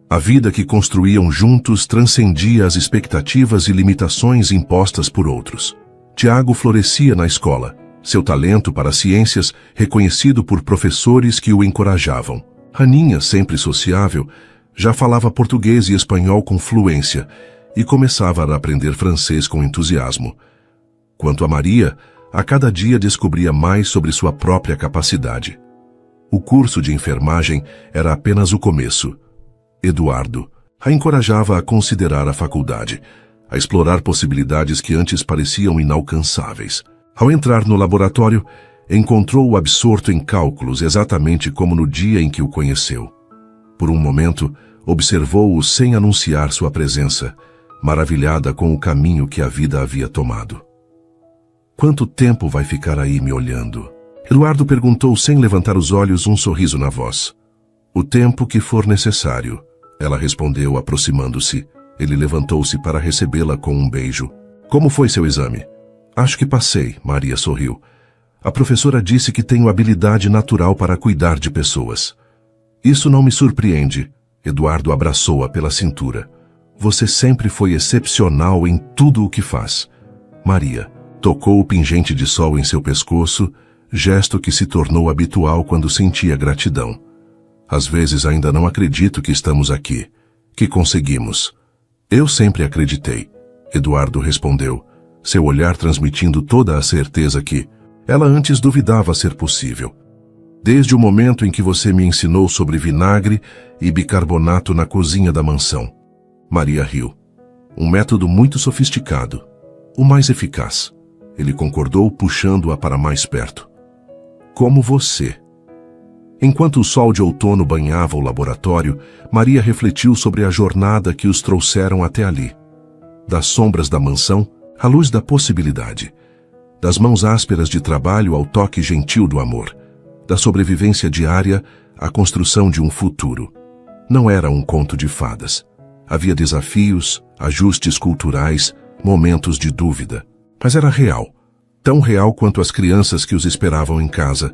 a vida que construíam juntos transcendia as expectativas e limitações impostas por outros. Tiago florescia na escola, seu talento para ciências reconhecido por professores que o encorajavam. Aninha, sempre sociável, já falava português e espanhol com fluência e começava a aprender francês com entusiasmo. Quanto a Maria, a cada dia descobria mais sobre sua própria capacidade. O curso de enfermagem era apenas o começo. Eduardo a encorajava a considerar a faculdade, a explorar possibilidades que antes pareciam inalcançáveis. Ao entrar no laboratório, encontrou-o absorto em cálculos exatamente como no dia em que o conheceu. Por um momento, observou-o sem anunciar sua presença, maravilhada com o caminho que a vida havia tomado. Quanto tempo vai ficar aí me olhando? Eduardo perguntou sem levantar os olhos, um sorriso na voz. O tempo que for necessário, ela respondeu aproximando-se. Ele levantou-se para recebê-la com um beijo. Como foi seu exame? Acho que passei, Maria sorriu. A professora disse que tenho habilidade natural para cuidar de pessoas. Isso não me surpreende. Eduardo abraçou-a pela cintura. Você sempre foi excepcional em tudo o que faz. Maria tocou o pingente de sol em seu pescoço, gesto que se tornou habitual quando sentia gratidão. Às vezes ainda não acredito que estamos aqui, que conseguimos. Eu sempre acreditei, Eduardo respondeu, seu olhar transmitindo toda a certeza que ela antes duvidava ser possível. Desde o momento em que você me ensinou sobre vinagre e bicarbonato na cozinha da mansão. Maria riu. Um método muito sofisticado, o mais eficaz. Ele concordou, puxando-a para mais perto. Como você. Enquanto o sol de outono banhava o laboratório, Maria refletiu sobre a jornada que os trouxeram até ali. Das sombras da mansão, à luz da possibilidade. Das mãos ásperas de trabalho ao toque gentil do amor. Da sobrevivência diária à construção de um futuro. Não era um conto de fadas. Havia desafios, ajustes culturais, momentos de dúvida. Mas era real. Tão real quanto as crianças que os esperavam em casa,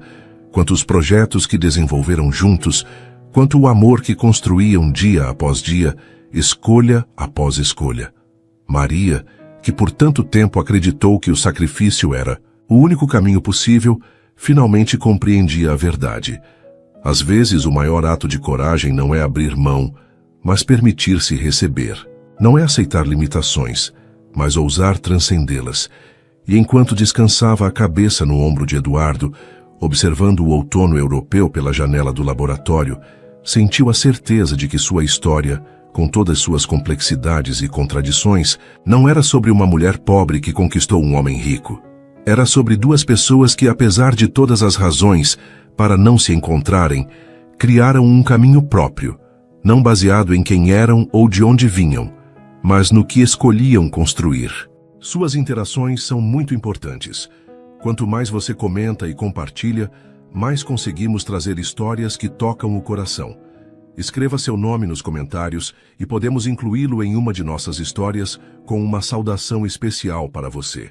quanto os projetos que desenvolveram juntos, quanto o amor que construíam dia após dia, escolha após escolha. Maria, que por tanto tempo acreditou que o sacrifício era o único caminho possível, finalmente compreendia a verdade. Às vezes o maior ato de coragem não é abrir mão, mas permitir-se receber. Não é aceitar limitações, mas ousar transcendê-las. E enquanto descansava a cabeça no ombro de Eduardo, observando o outono europeu pela janela do laboratório, sentiu a certeza de que sua história, com todas suas complexidades e contradições, não era sobre uma mulher pobre que conquistou um homem rico. Era sobre duas pessoas que, apesar de todas as razões para não se encontrarem, criaram um caminho próprio, não baseado em quem eram ou de onde vinham, mas no que escolhiam construir. Suas interações são muito importantes. Quanto mais você comenta e compartilha, mais conseguimos trazer histórias que tocam o coração. Escreva seu nome nos comentários e podemos incluí-lo em uma de nossas histórias com uma saudação especial para você.